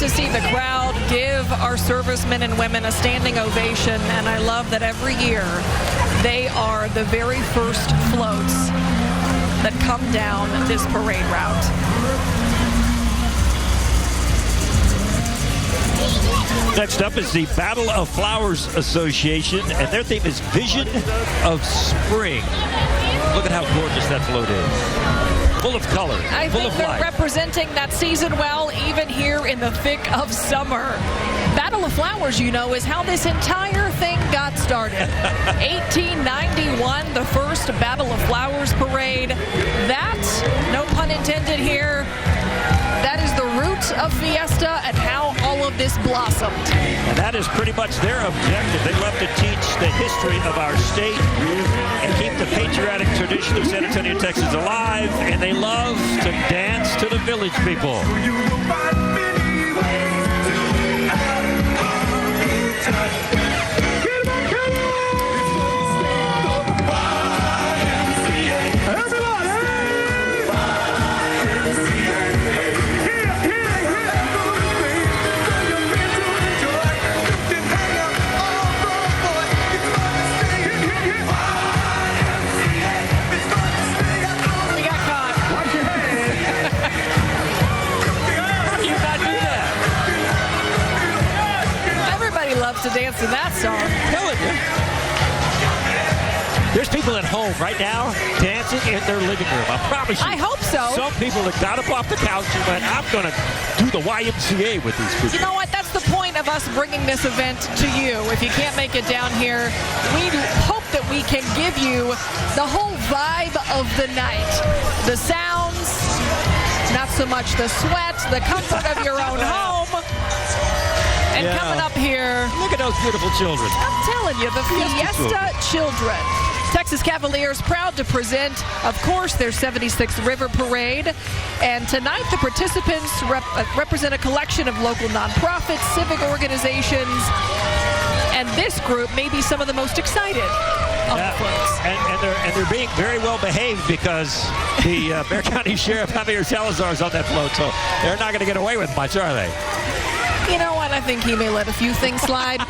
To see the crowd give our servicemen and women a standing ovation, and I love that every year they are the very first floats that come down this parade route. Next up is the Battle of Flowers Association, and their theme is Vision of Spring. Look at how gorgeous that float is. Full of color, I full think of they're life. representing that season well, even here in the thick of summer. Battle of Flowers, you know, is how this entire thing got started. 1891, the first Battle of Flowers parade. That, no pun intended here, that is the root of Fiesta and how all of this blossomed. And that is pretty much their objective. They love to teach the history of our state and keep the patriotic tradition of San Antonio, Texas alive. And they love to dance to the village people. To dance to that song. Telling you. There's people at home right now dancing in their living room. I promise you. I hope so. Some people that got up off the couch and went, I'm going to do the YMCA with these people. You know what? That's the point of us bringing this event to you. If you can't make it down here, we hope that we can give you the whole vibe of the night. The sounds, not so much the sweat, the comfort of your own home. And coming up here, look at those beautiful children. I'm telling you, the Fiesta children. Texas Cavaliers proud to present, of course, their 76th River Parade. And tonight, the participants represent a collection of local nonprofits, civic organizations, and this group may be some of the most excited on the floats. And they're being very well behaved because the Bexar County Sheriff Javier Salazar is on that float, so they're not going to get away with much, are they? You know what? I think he may let a few things slide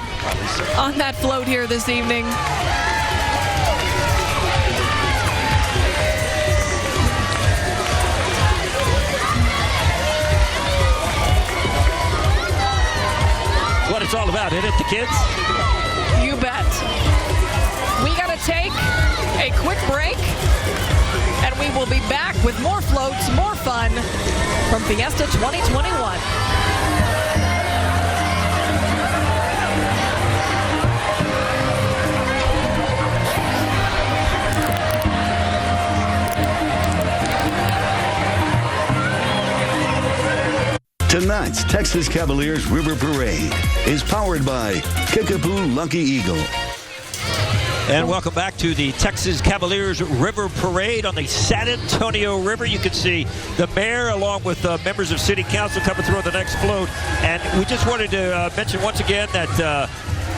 on that float here this evening. What it's all about, isn't it, the kids? You bet. We got to take a quick break, and we will be back with more floats, more fun from Fiesta 2021. Tonight's Texas Cavaliers River Parade is powered by Kickapoo Lucky Eagle. And welcome back to the Texas Cavaliers River Parade on the San Antonio River. You can see the mayor along with members of city council coming through on the next float. And we just wanted to mention once again that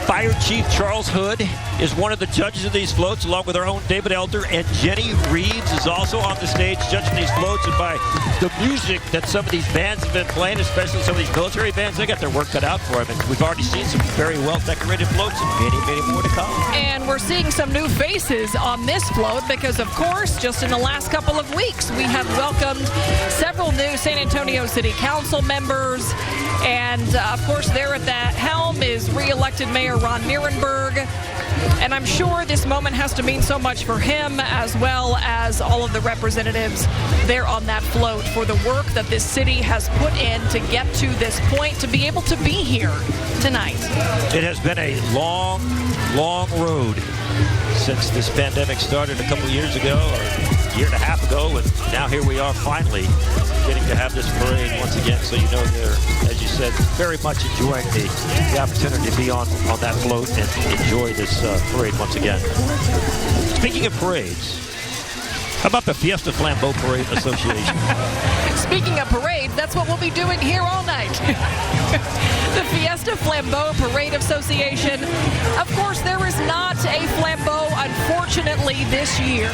Fire Chief Charles Hood is one of the judges of these floats, along with our own David Elder, and Jenny Reeves is also on the stage judging these floats. And by the music that some of these bands have been playing, especially some of these military bands, they got their work cut out for them. And we've already seen some very well-decorated floats and many, many more to come. And we're seeing some new faces on this float because, of course, just in the last couple of weeks, we have welcomed several new San Antonio City Council members. And, of course, there at the helm is re-elected Mayor Ron Nierenberg. And I'm sure this moment has to mean so much for him as well as all of the representatives there on that float for the work that this city has put in to get to this point, to be able to be here tonight. It has been a long, long road since this pandemic started a couple years ago, or a year and a half ago, and now here we are finally getting to have this parade once again. So you know they're, as you said, very much enjoying the opportunity to be on that float and enjoy this parade once again. Speaking of parades, how about the Fiesta Flambeau Parade Association? Speaking of parades, that's what we'll be doing here all night. The Fiesta Flambeau Parade Association. Of course, there is not a Flambeau, unfortunately, this year.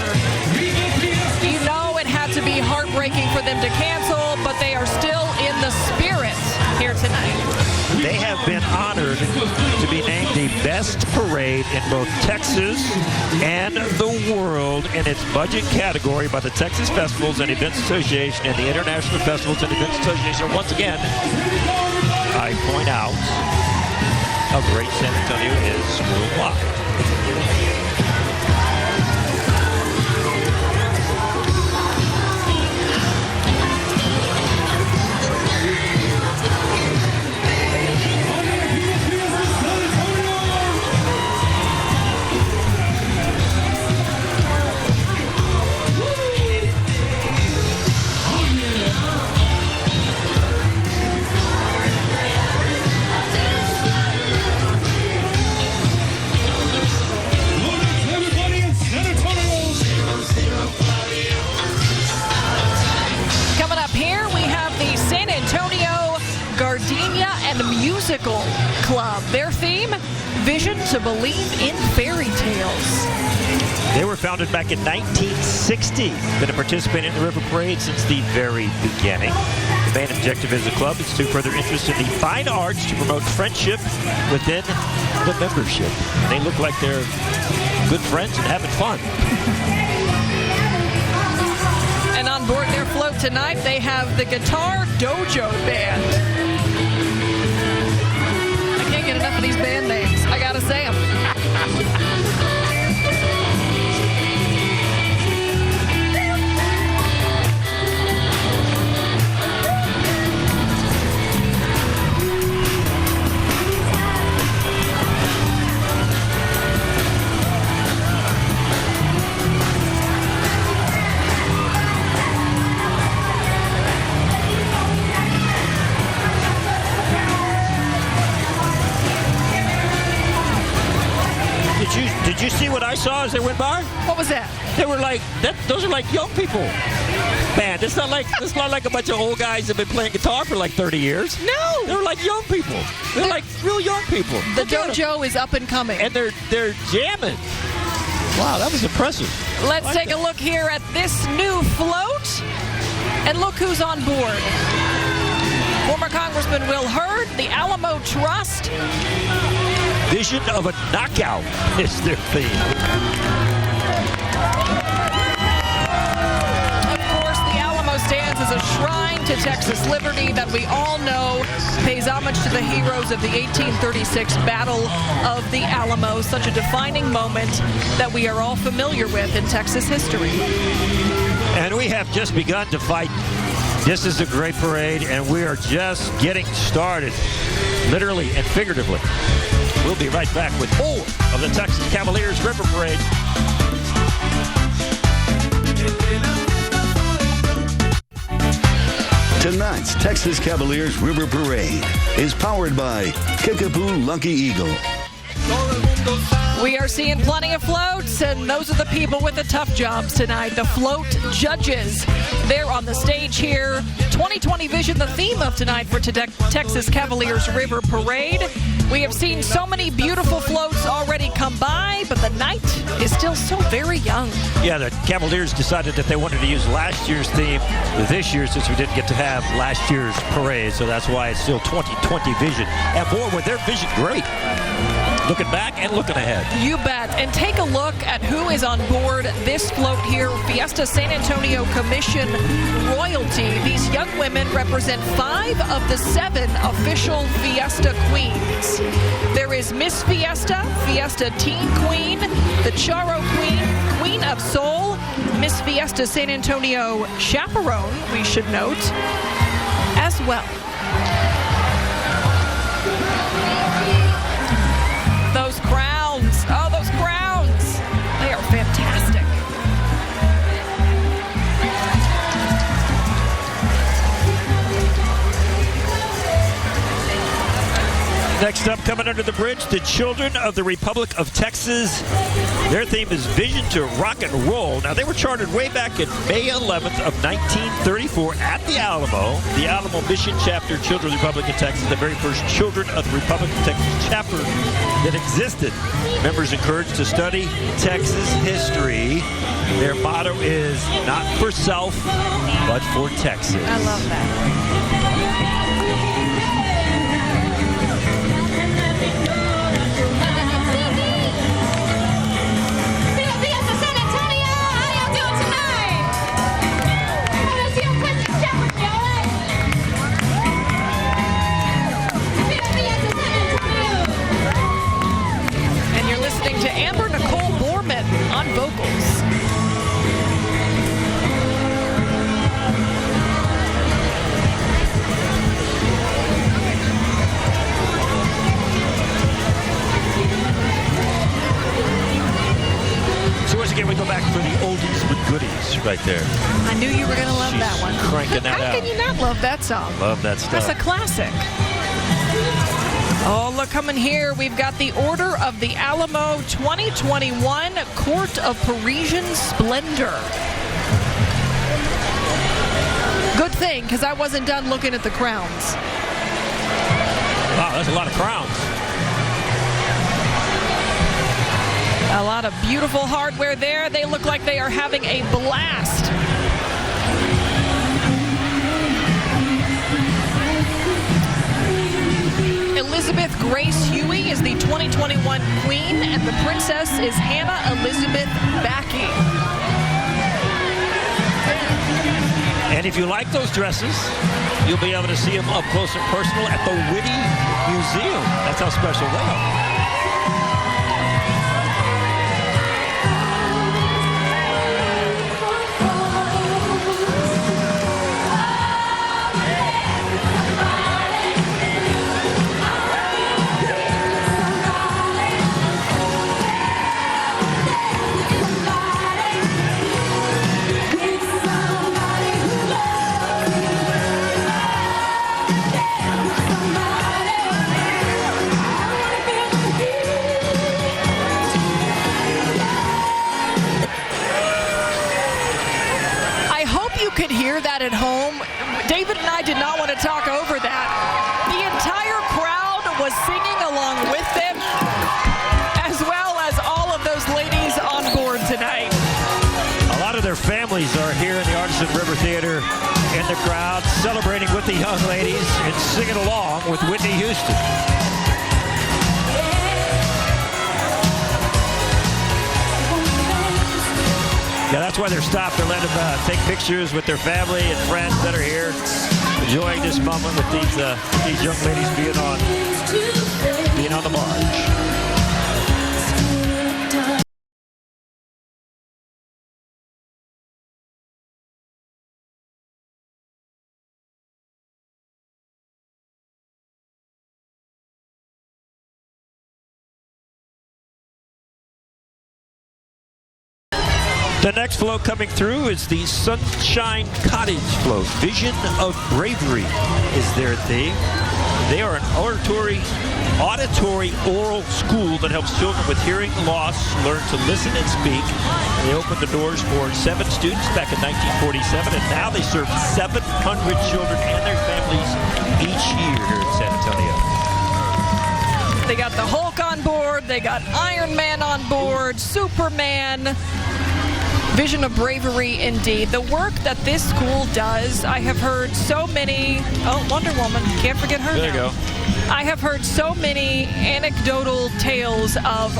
You know it had to be heartbreaking for them to cancel, but they are still in the spirit here tonight. They have been honored to be named the best parade in both Texas and the world in its budget category by the Texas Festivals and Events Association and the International Festivals and Events Association. Once again, I point out how great San Antonio is worldwide. Gardenia and Musical Club. Their theme, Vision to Believe in Fairy Tales. They were founded back in 1960. Been a participant in the River Parade since the very beginning. The main objective as a club is to further interest in the fine arts to promote friendship within the membership. And they look like they're good friends and having fun. And on board their float tonight, they have the Guitar Dojo Band. I can't get enough of these band names. I gotta say them. Did you see what I saw as they went by? What was that? They were like, those are like young people. Man, it's not like a bunch of old guys that have been playing guitar for like 30 years. No! They're like young people. They're like real young people. The dojo is up and coming. And they're jamming. Wow, that was impressive. Let's take a look here at this new float. And look who's on board. Former Congressman Will Hurd, the Alamo Trust. Vision of a knockout is their theme. Of course, the Alamo stands as a shrine to Texas liberty that we all know pays homage to the heroes of the 1836 Battle of the Alamo, such a defining moment that we are all familiar with in Texas history. And we have just begun to fight. This is a great parade, and we are just getting started, literally and figuratively. We'll be right back with more of the Texas Cavaliers River Parade. Tonight's Texas Cavaliers River Parade is powered by Kickapoo Lucky Eagle. We are seeing plenty of floats, and those are the people with the tough jobs tonight, the float judges. They're on the stage here. 2020 Vision, the theme of tonight for Texas Cavaliers River Parade. We have seen so many beautiful floats already come by, but the night is still so very young. Yeah, the Cavaliers decided that they wanted to use last year's theme this year since we didn't get to have last year's parade, so that's why it's still 2020 Vision. And boy, with their vision great. Looking back and looking ahead. You bet. And take a look at who is on board this float here. Fiesta San Antonio Commission royalty. These young women represent 5 of the 7 official Fiesta queens. There is Miss Fiesta, Fiesta Teen Queen, the Charo Queen, Queen of Soul, Miss Fiesta San Antonio Chaperone, we should note, as well. Those crowns. Oh, those crowns. They are fantastic. Next up, coming under the bridge, the Children of the Republic of Texas. Their theme is Vision to Rock and Roll. Now, they were chartered way back in May 11th of 1934 at the Alamo Mission Chapter, Children of the Republic of Texas, the very first Children of the Republic of Texas chapter that existed. Members encouraged to study Texas history. Their motto is not for self, but for Texas. I love that. right there. I knew you were going to love that one. Cranking that How out. can you not love that song? Love that stuff. That's a classic. Oh, look, coming here, we've got the Order of the Alamo 2021 Court of Parisian Splendor. Good thing, because I wasn't done looking at the crowns. Wow, that's a lot of crowns. A lot of beautiful hardware there. They look like they are having a blast. Elizabeth Grace Huey is the 2021 Queen, and the Princess is Hannah Elizabeth Backey. And if you like those dresses, you'll be able to see them up close and personal at the Whitty Museum. That's how special they are. That at home. David and I did not want to talk over that. The entire crowd was singing along with them, as well as all of those ladies on board tonight. A lot of their families are here in the Artisan River Theater in the crowd, celebrating with the young ladies and singing along with Whitney Houston. Yeah, that's why they're stopped. They're letting them take pictures with their family and friends that are here, enjoying this moment with these young ladies being on the march. The next float coming through is the Sunshine Cottage float. Vision of Bravery is their theme. They are an auditory oral school that helps children with hearing loss learn to listen and speak. They opened the doors for 7 students back in 1947, and now they serve 700 children and their families each year here in San Antonio. They got the Hulk on board. They got Iron Man on board, Superman. Vision of Bravery, indeed. The work that this school does, I have heard so many... Oh, Wonder Woman. Can't forget her There you now. go. I have heard so many anecdotal tales of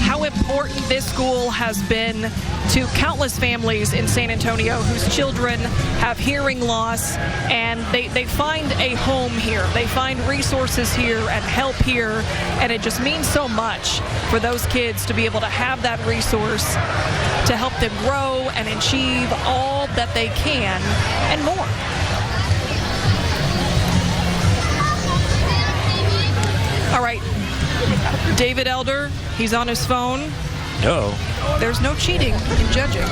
how important this school has been to countless families in San Antonio whose children have hearing loss, and they find a home here. They find resources here and help here, and it just means so much for those kids to be able to have that resource to help them grow and achieve all that they can and more. All right, David Elder, he's on his phone. No. There's no cheating in judging.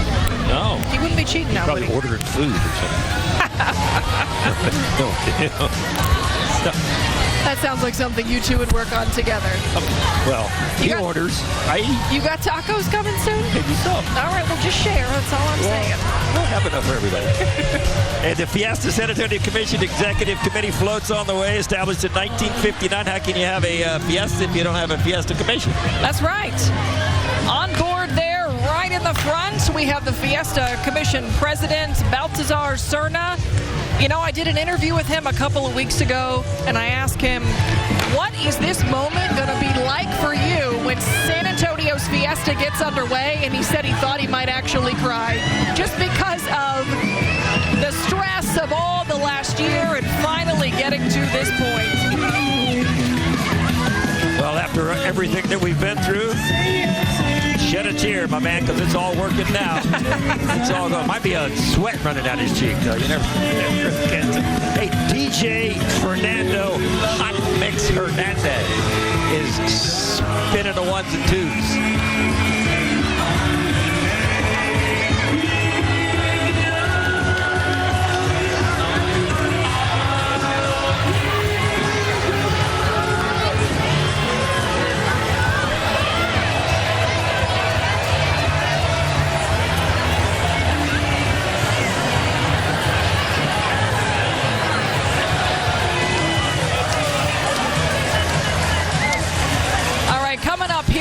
No. He wouldn't be cheating now, would Probably he? ordering food or something. No. That sounds like something you two would work on together. Well, he orders. I eat. You got tacos coming soon? Maybe so. All right, well, just share. That's all I'm saying. We'll have enough for everybody. And the Fiesta San Antonio Commission Executive Committee floats on the way, established in 1959. How can you have a Fiesta if you don't have a Fiesta Commission? That's right. On board there, right in the front, we have the Fiesta Commission President, Baltazar Cerna. You know, I did an interview with him a couple of weeks ago, and I asked him, what is this moment going to be like for you when San Antonio's Fiesta gets underway? And he said he thought he might actually cry just because of the stress of all the last year and finally getting to this point. Well, after everything that we've been through, shed a tear, my man, because it's all working now. It's all going. Might be a sweat running down his cheek, though. You never get to. Hey, DJ Fernando Hot Mix Hernandez is spinning the ones and twos.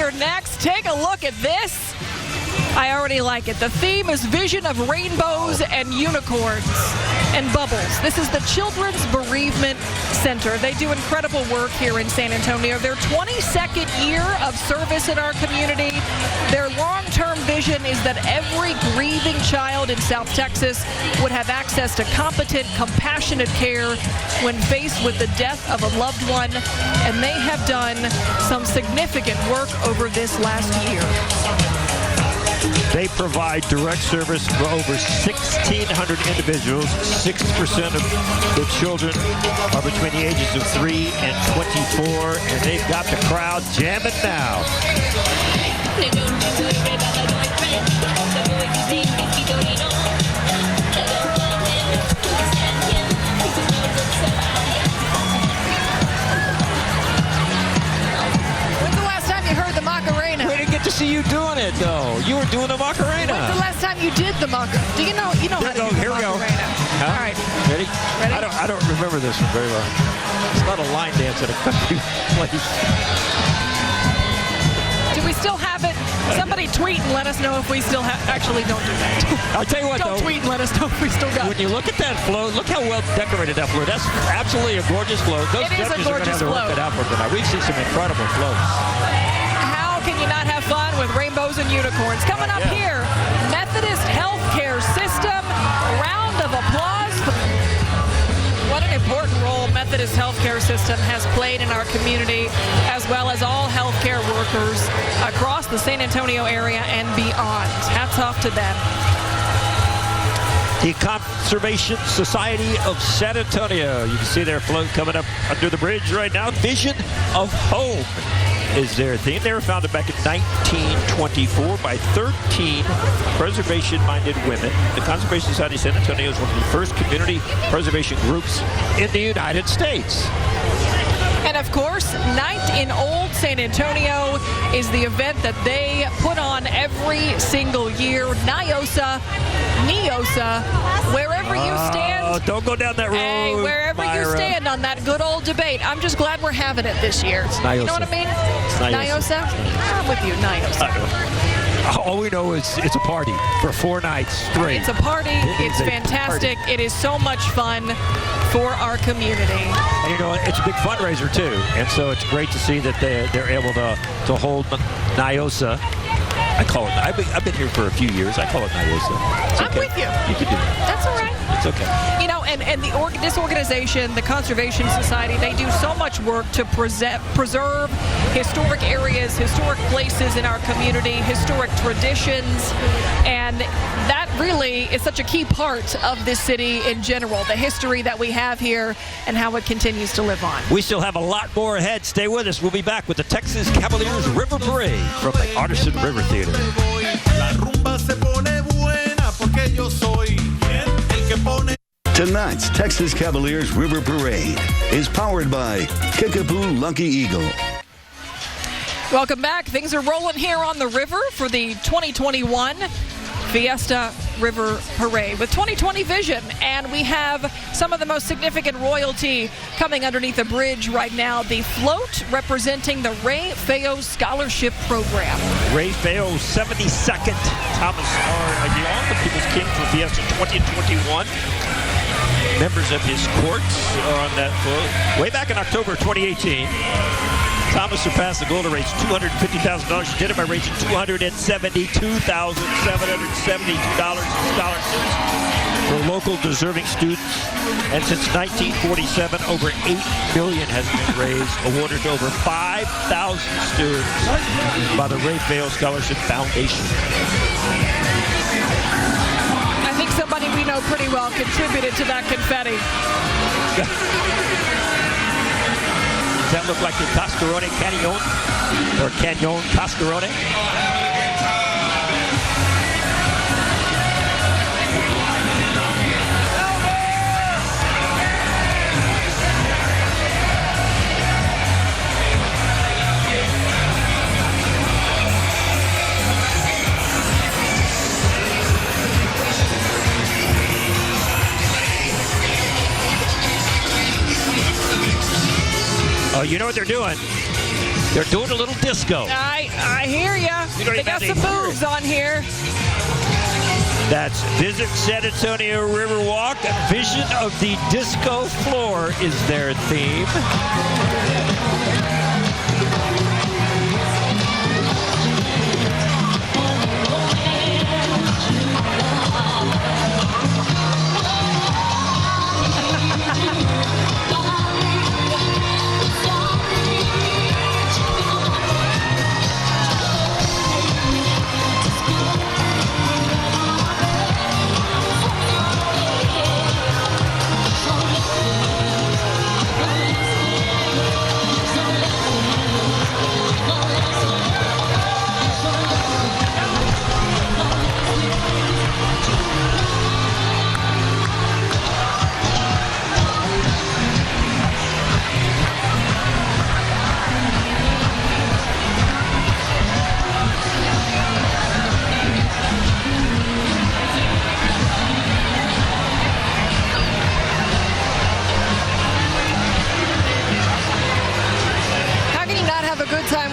here next. Take a look at this. I already like it. The theme is Vision of Rainbows and Unicorns and Bubbles. This is the Children's Bereavement Center. They do incredible work here in San Antonio. Their 22nd year of service in our community. Their long-term vision is that every grieving child in South Texas would have access to competent, compassionate care when faced with the death of a loved one. And they have done some significant work over this last year. They provide direct service for over 1,600 individuals. 6% of the children are between the ages of 3 and 24, and they've got the crowd jamming now. We didn't get to see you doing it, though. You were doing the Macarena. When's the last time you did the Macarena? Do you know how to do the Macarena? Here we go. Huh? All right. Ready? I don't remember this one very well. It's not a line dance at a country place. Do we still have it? Somebody tweet and let us know if we still have. Actually, don't do that. I'll tell you what, don't tweet and let us know if we still got it. When you look at that float, look how well decorated that float. That's absolutely a gorgeous float. Those It is a judges are going to have gorgeous to work float. it out for tonight. We've seen some incredible floats. How can you not have fun with rainbows and unicorns? Coming up here, Methodist Healthcare System. Round of applause. What an important role Methodist Healthcare System has played in our community, as well as all healthcare workers across the San Antonio area and beyond. Hats off to them. The Conservation Society of San Antonio. You can see their float coming up under the bridge right now. Vision of Home is their theme. They were founded back in 1924 by 13 preservation-minded women. The Conservation Society of San Antonio is one of the first community preservation groups in the United States. And of course, Night in Old San Antonio is the event that they put on every single year. Neosa, wherever you stand. Don't go down that road. Hey, wherever you stand on that good old debate. I'm just glad we're having it this year. You know what I mean? Neosa? I'm with you, Neosa. All we know is it's a party for 4 nights straight. It's a party. It's fantastic. It is so much fun for our community. And, you know, it's a big fundraiser, too. And so it's great to see that they're able to hold Neosa. I call it, I've been here for a few years. I call it Nayosa. I'm with you. You can do that. That's all right. It's okay. You know, and this organization, the Conservation Society, they do so much work to preserve historic areas, historic places in our community, historic traditions, and that really is such a key part of this city in general, the history that we have here and how it continues to live on. We still have a lot more ahead. Stay with us. We'll be back with the Texas Cavaliers River Parade from the Artisan River Theater. Tonight's Texas Cavaliers River Parade is powered by Kickapoo Lucky Eagle. Welcome back. Things are rolling here on the river for the 2021 Fiesta River Parade with 2020 vision, and we have some of the most significant royalty coming underneath the bridge right now. The float representing the Rayfeo Scholarship Program. Rayfeo 72nd Thomas R. Aguilar, the People's King for Fiesta 2021. Members of his court are on that float. Way back in October 2018, Thomas surpassed the goal to raise $250,000. He did it by raising $272,772 in scholarships for local deserving students. And since 1947, over $8 million has been raised, awarded to over 5,000 students by the Rayfeo Scholarship Foundation. I think somebody we know pretty well contributed to that confetti. Does that look like the Cascarone Canyon or Canyon Cascarone? Oh, you know what they're doing? They're doing a little disco. I hear ya. They got some moves on here. That's Visit San Antonio Riverwalk. Vision of the Disco Floor is their theme.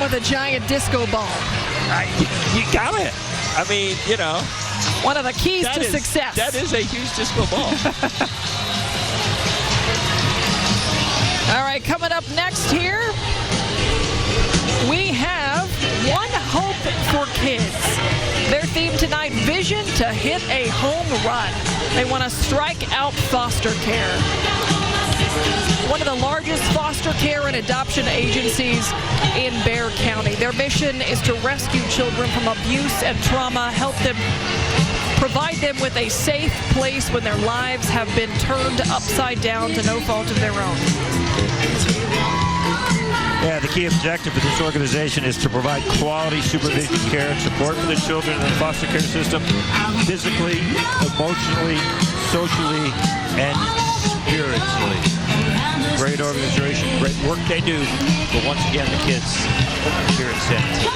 With a giant disco ball. You got it. I mean, you know. One of the keys to success. That is a huge disco ball. All right, coming up next here, we have One Hope for Kids. Their theme tonight, Vision to Hit a Home Run. They want to strike out foster care. One of the largest foster care and adoption agencies in Bexar County. Their mission is to rescue children from abuse and trauma, help them, provide them with a safe place when their lives have been turned upside down to no fault of their own. Yeah, the key objective of this organization is to provide quality supervision, care, and support for the children in the foster care system, physically, emotionally, socially, and spiritually. Great organization, great work they do, but once again, the kids here in San Antonio.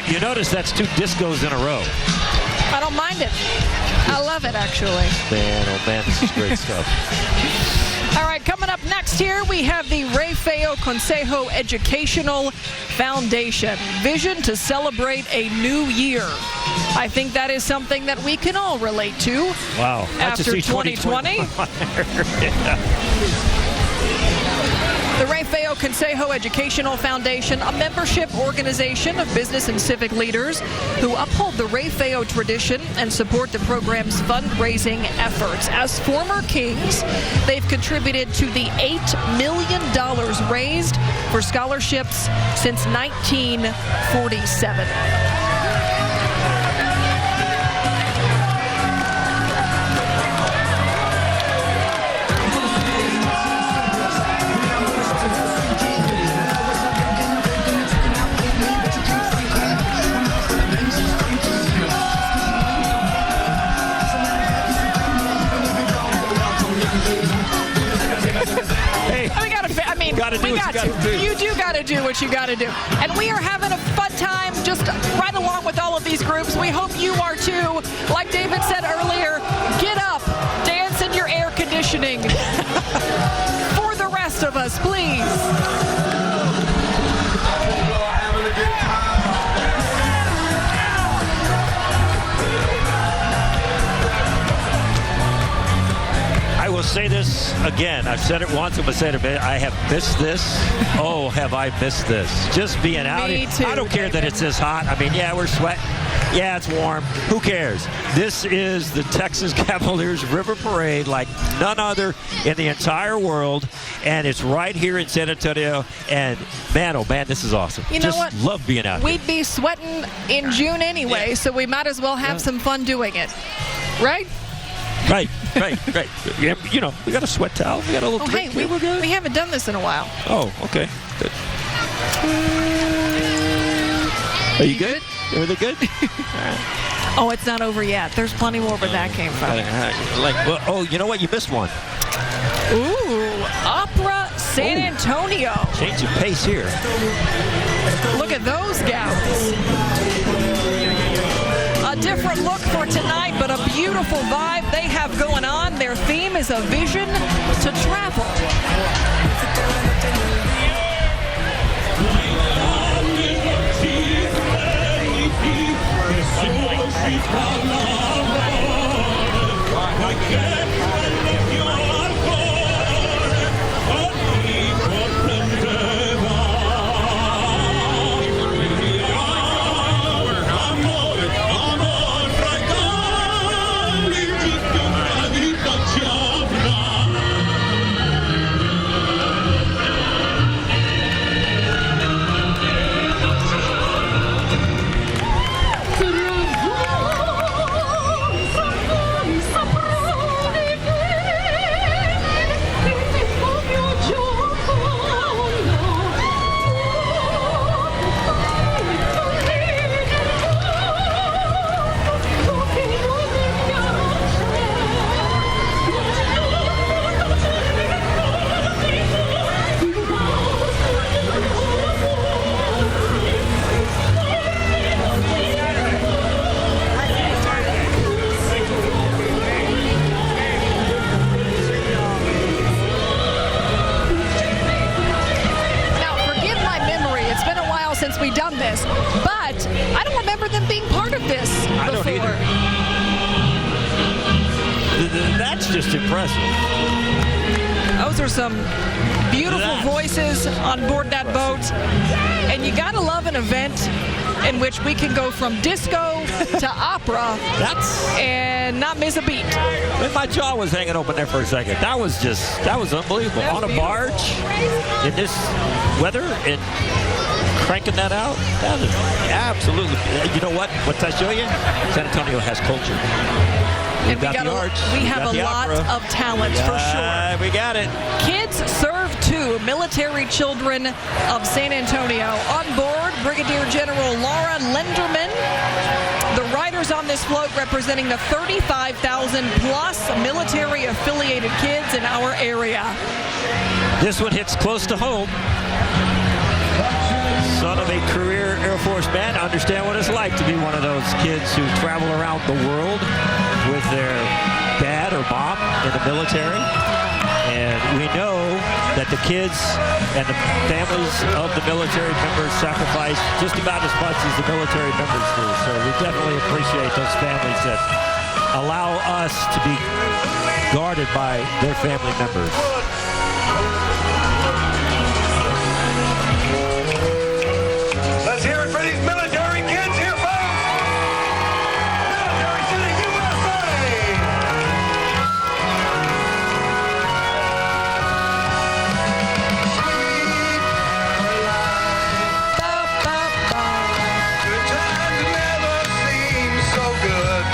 You notice that's 2 discos in a row. I don't mind it. I love it, actually. Man, oh man, this is great stuff. All right, coming up next here, we have the Rayfeo Consejo Educational Foundation. Vision to celebrate a new year. I think that is something that we can all relate to. Wow. After 2020. The Rayfeo Consejo Educational Foundation, a membership organization of business and civic leaders who uphold the Rayfeo tradition and support the program's fundraising efforts. As former kings, they've contributed to the $8 million raised for scholarships since 1947. You do got to do what you got to do. And we are having a fun time just right along with all of these groups. We hope you are too. Like David said earlier, get up, dance in your air conditioning. For the rest of us, please. I will say this again. I've said it once. I'm going to say it a bit. I have missed this. Oh, have I missed this. Just being out here. I don't care that it's this hot. I mean, yeah, we're sweating. Yeah, it's warm. Who cares? This is the Texas Cavaliers River Parade like none other in the entire world. And it's right here in San Antonio. And, man, oh, man, this is awesome. You know just what? Love being out here. We'd be sweating in June anyway, so we might as well have some fun doing it. Right? Right. You know, we got a sweat towel. We got a little drink. Hey, we haven't done this in a while. Oh, okay. Good. Are you good? Everything good? Oh, it's not over yet. There's plenty more where that came from. Oh, you know what? You missed one. Ooh, Opera San Antonio. Change of pace here. Look at those gals. A different look for tonight, but a beautiful vibe they have going on. Their theme is a vision to travel. We've done this, but I don't remember them being part of this before. I don't either. That's just impressive. Those are some beautiful voices on board that boat, and you gotta love an event in which we can go from disco to opera and not miss a beat. And my jaw was hanging open there for a second. That was unbelievable. On a barge in this weather and cranking that out, that is absolutely. You know what? What's that show you? San Antonio has culture. And we have a lot of talent for sure. We got it. Kids serve too. Military children of San Antonio. On board, Brigadier General Laura Lenderman. The riders on this float representing the 35,000 plus military affiliated kids in our area. This one hits close to home. Son of a career Air Force man, I understand what it's like to be one of those kids who travel around the world with their dad or mom in the military. And we know that the kids and the families of the military members sacrifice just about as much as the military members do. So we definitely appreciate those families that allow us to be guarded by their family members. Let's hear it for these military kids here, folks! Military City, USA! Good times never seem so good.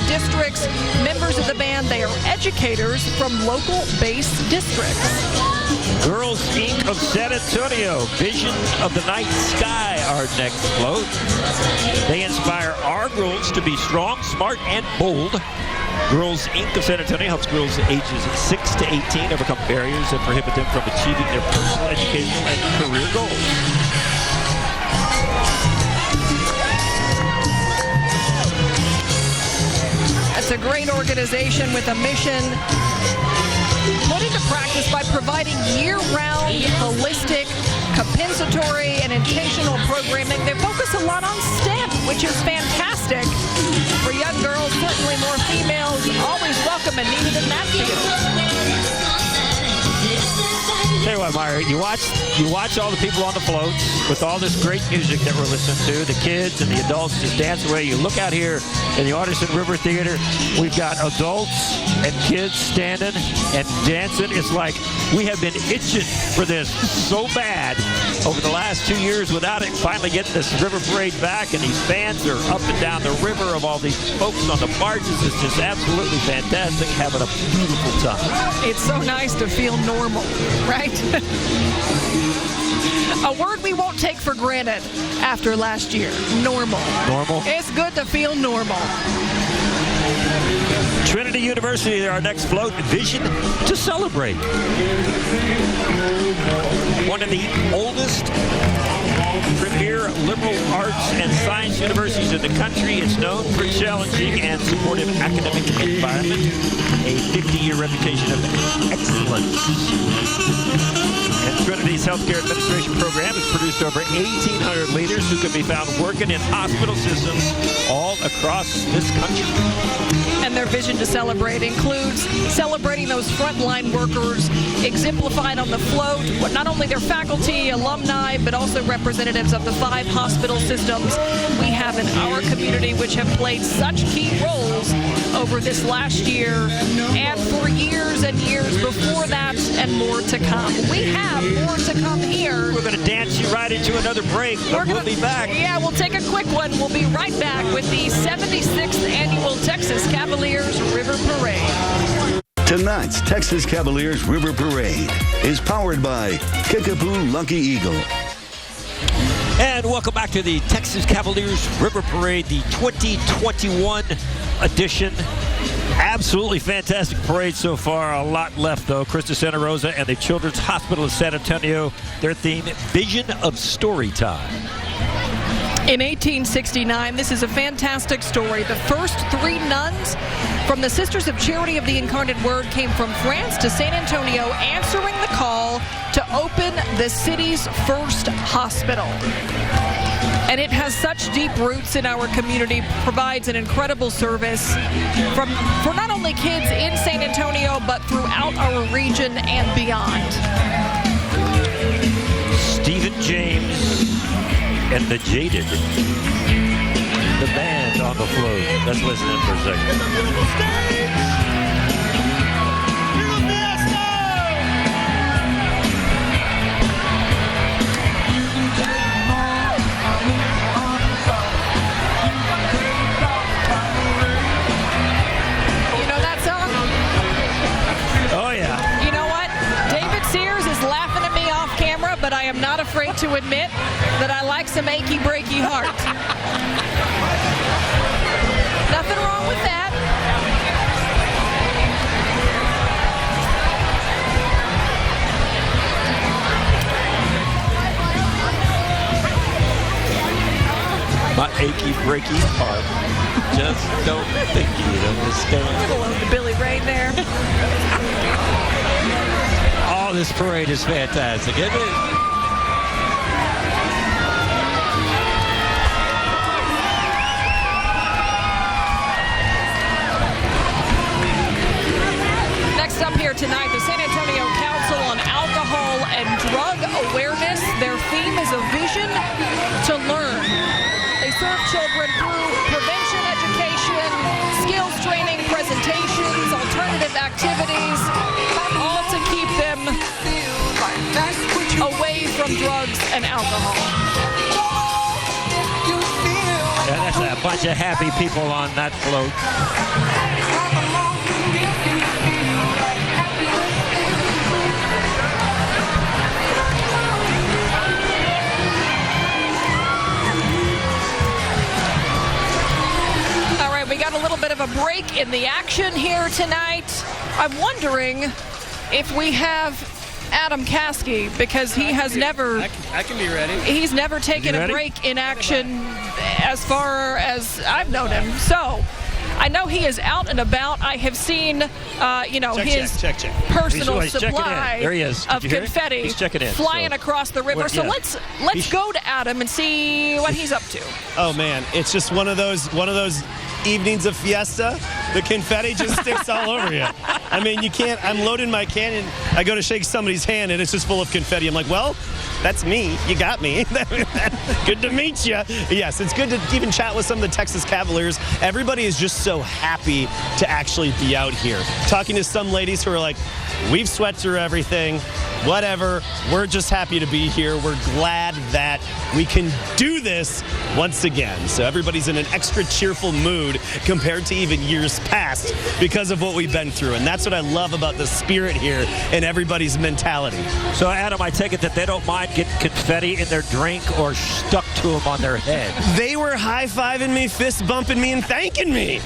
Districts. Members of the band, they are educators from local base districts. Girls Inc. of San Antonio, Vision of the Night Sky, our next float. They inspire our girls to be strong, smart, and bold. Girls Inc. of San Antonio helps girls ages 6 to 18 overcome barriers that prohibit them from achieving their personal, educational, and career goals. It's a great organization with a mission put into practice by providing year-round, holistic, compensatory, and intentional programming. They focus a lot on STEM, which is fantastic for young girls, certainly more females, always welcome and needed in that field. Tell you what, Myra, there. You watch all the people on the floats with all this great music that we're listening to. The kids and the adults just dance away. You look out here in the Artisan River Theater. We've got adults and kids standing and dancing. It's like we have been itching for this so bad over the last 2 years without it. Finally getting this river parade back, and these fans are up and down the river of all these folks on the barges. It's just absolutely fantastic, having a beautiful time. It's so nice to feel normal, right? A word we won't take for granted after last year. Normal. Normal. It's good to feel normal. Trinity University, our next float, Vision to Celebrate. One of the oldest premier liberal arts and science universities in the country. It's known for challenging and supportive academic environment, a 50-year reputation of excellence. And Trinity's Healthcare Administration program has produced over 1,800 leaders who can be found working in hospital systems all across this country. And their vision to celebrate includes celebrating those frontline workers exemplified on the float, not only their faculty, alumni, but also representatives of the 5 hospital systems we have in our community, which have played such key roles over this last year and for years and years before that, and more to come. We have more to come here. We're going to dance you right into another break, but we'll be back. Yeah, we'll take a quick one. We'll be right back with the 76th Annual Texas Cavaliers River Parade. Tonight's Texas Cavaliers River Parade is powered by Kickapoo Lucky Eagle. And welcome back to the Texas Cavaliers River Parade, the 2021 edition. Absolutely fantastic parade so far. A lot left, though. Krista Santa Rosa and the Children's Hospital of San Antonio, their theme, Vision of Storytime. In 1869, this is a fantastic story. The first 3 nuns from the Sisters of Charity of the Incarnate Word came from France to San Antonio, answering the call to open the city's first hospital. And it has such deep roots in our community, provides an incredible service for not only kids in San Antonio, but throughout our region and beyond. Stephen James and the Jaded, the band on the float. Let's listen in for a second. You know that song? Oh, yeah. You know what? David Sears is laughing at me off camera, but I am not afraid to admit that I like some achy breaky heart. Nothing wrong with that. My achy breaky heart. Just don't think you'd understand. Hello to Billy Ray there. Oh, this parade is fantastic, isn't it? Next up here tonight, the San Antonio Council on Alcohol and Drug Awareness. Their theme is a vision to learn. They serve children through prevention education, skills training, presentations, alternative activities, all to keep them away from drugs and alcohol. Yeah, that's a bunch of happy people on that float. We got a little bit of a break in the action here tonight. I'm wondering if we have Adam Caskey, because he has never... I can be ready. He's never taken a break in action as far as I've known him. So I know he is out and about. I have seen, his personal supply of confetti flying across the river. So let's go to Adam and see what he's up to. Oh man, it's just one of those evenings of Fiesta, the confetti just sticks all over you. I mean, you can't, I'm loading my cannon, I go to shake somebody's hand and it's just full of confetti. I'm like, well, that's me. You got me. Good to meet you. Yes, it's good to even chat with some of the Texas Cavaliers. Everybody is just so happy to actually be out here. Talking to some ladies who are like, we've sweat through everything, whatever. We're just happy to be here. We're glad that we can do this once again. So everybody's in an extra cheerful mood compared to even years past because of what we've been through. And that's what I love about the spirit here and everybody's mentality. So, Adam, I take it that they don't mind getting confetti in their drink or stuck to them on their head. They were high-fiving me, fist bumping me, and thanking me.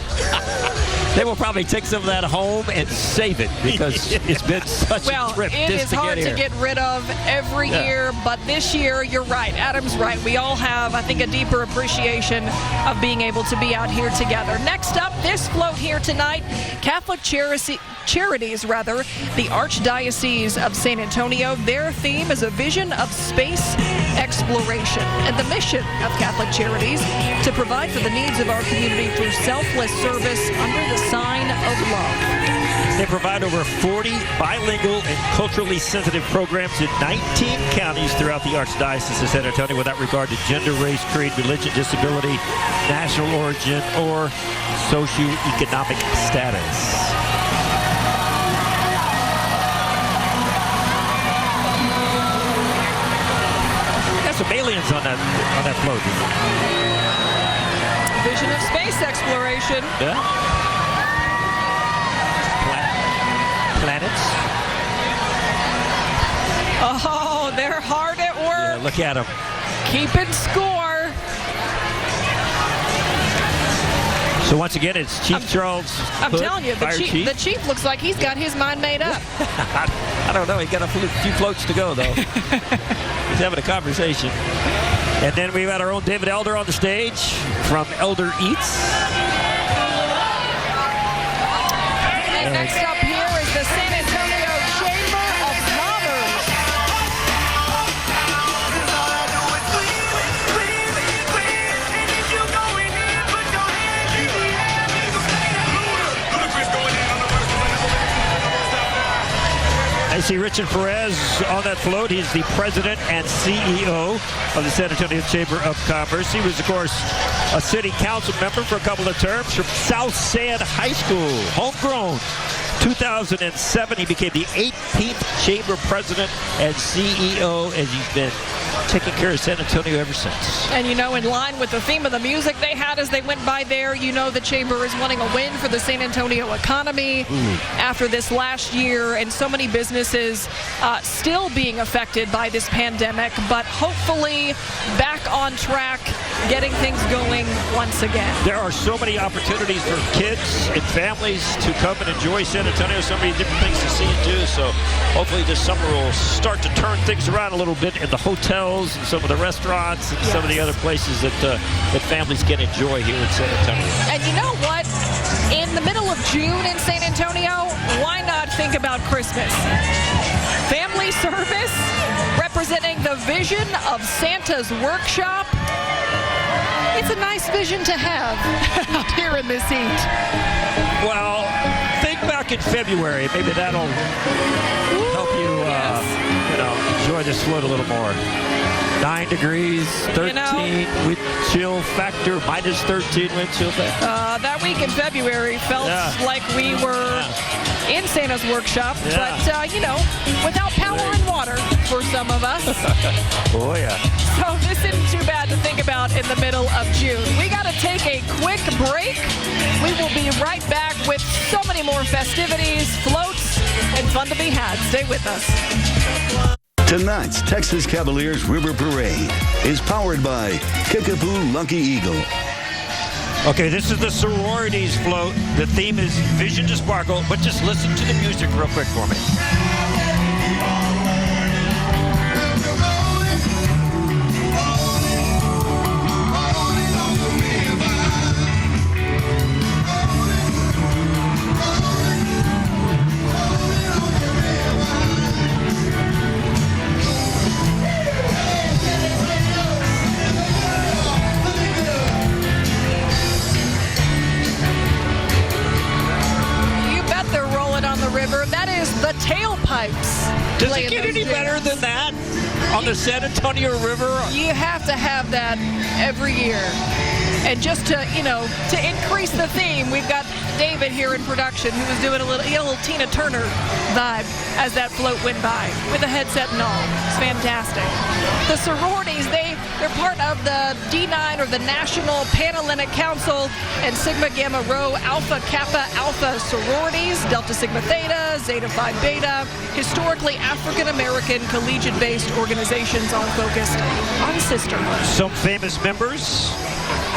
They will probably take some of that home and save it because it's been such a trip it just is to hard get here. to get rid of every year, but this year, you're right. Adam's right. We all have, I think, a deeper appreciation of being able to be out here together. Next up, this float here tonight, Catholic Charities, the Archdiocese of San Antonio. Their theme is a vision of space exploration, and the mission of Catholic Charities to provide for the needs of our community through selfless service under the sign of love. They provide over 40 bilingual and culturally sensitive programs in 19 counties throughout the Archdiocese of San Antonio without regard to gender, race, creed, religion, disability, national origin, or socioeconomic status. Some aliens on that float. Vision of space exploration. Yeah. Planets. Oh, they're hard at work. Yeah, look at them. Keeping score. So once again, it's Chief Charles I'm Hood, telling you, the chief looks like he's got his mind made up. I don't know. He got a few floats to go, though. He's having a conversation. And then we've got our own David Elder on the stage from Elder Eats. And next up here is the San Antonio Chamber of Commerce. I see Richard Perez on that float. He's the president and CEO of the San Antonio Chamber of Commerce. He was, of course, a city council member for a couple of terms from South San High School, homegrown. 2007, he became the 18th chamber president and CEO, and he's been taking care of San Antonio ever since. And you know, in line with the theme of the music they had as they went by there, you know the chamber is wanting a win for the San Antonio economy after this last year, and so many businesses still being affected by this pandemic, but hopefully back on track, getting things going once again. There are so many opportunities for kids and families to come and enjoy San Antonio, so many different things to see and do, so hopefully this summer will start to turn things around a little bit in the hotels and some of the restaurants and some of the other places that families can enjoy here in San Antonio. And you know what? In the middle of June in San Antonio, why not think about Christmas? Family service representing the vision of Santa's workshop. It's a nice vision to have out here in this heat. Well, think back in February. Maybe that'll help you, enjoy this float a little more. 9 degrees, 13 wind chill factor, minus 13 wind chill factor. That week in February felt like we were in Santa's workshop, but, without power and water for some of us. Oh, yeah. So this isn't too bad to think about in the middle of June. We got to take a quick break. We will be right back with so many more festivities, floats, and fun to be had. Stay with us. Tonight's Texas Cavaliers River Parade is powered by Kickapoo Lucky Eagle. Okay, this is the sororities float. The theme is Vision to Sparkle, but just listen to the music real quick for me. that is the Tailpipes. Does it get any better than that on the San Antonio River? You have to have that every year. And just to, to increase the theme, we've got David here in production who was doing a little Tina Turner vibe as that float went by with a headset and all. It's fantastic. The sororities, they're part of the D9 or the National Panhellenic Council and Sigma Gamma Rho Alpha Kappa Alpha sororities, Delta Sigma Theta, Zeta Phi Beta, historically African-American collegiate-based organizations all focused on sisterhood. Some famous members.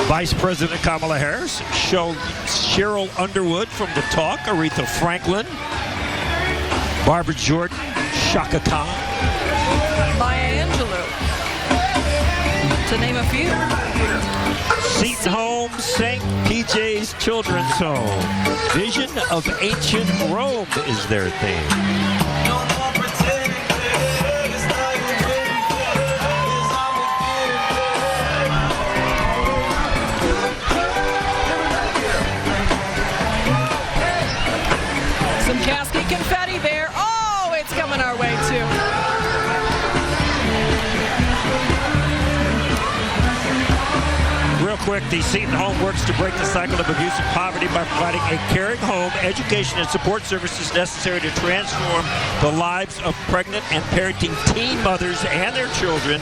Vice President Kamala Harris, Cheryl Underwood from The Talk, Aretha Franklin, Barbara Jordan, Shaka Khan, Maya Angelou, to name a few. Seton Home, St. PJ's Children's Home. Vision of Ancient Rome is their theme. Casket confetti there. Oh, it's coming our way too. Real quick, the Seton Home works to break the cycle of abuse and poverty by providing a caring home, education, and support services necessary to transform the lives of pregnant and parenting teen mothers and their children.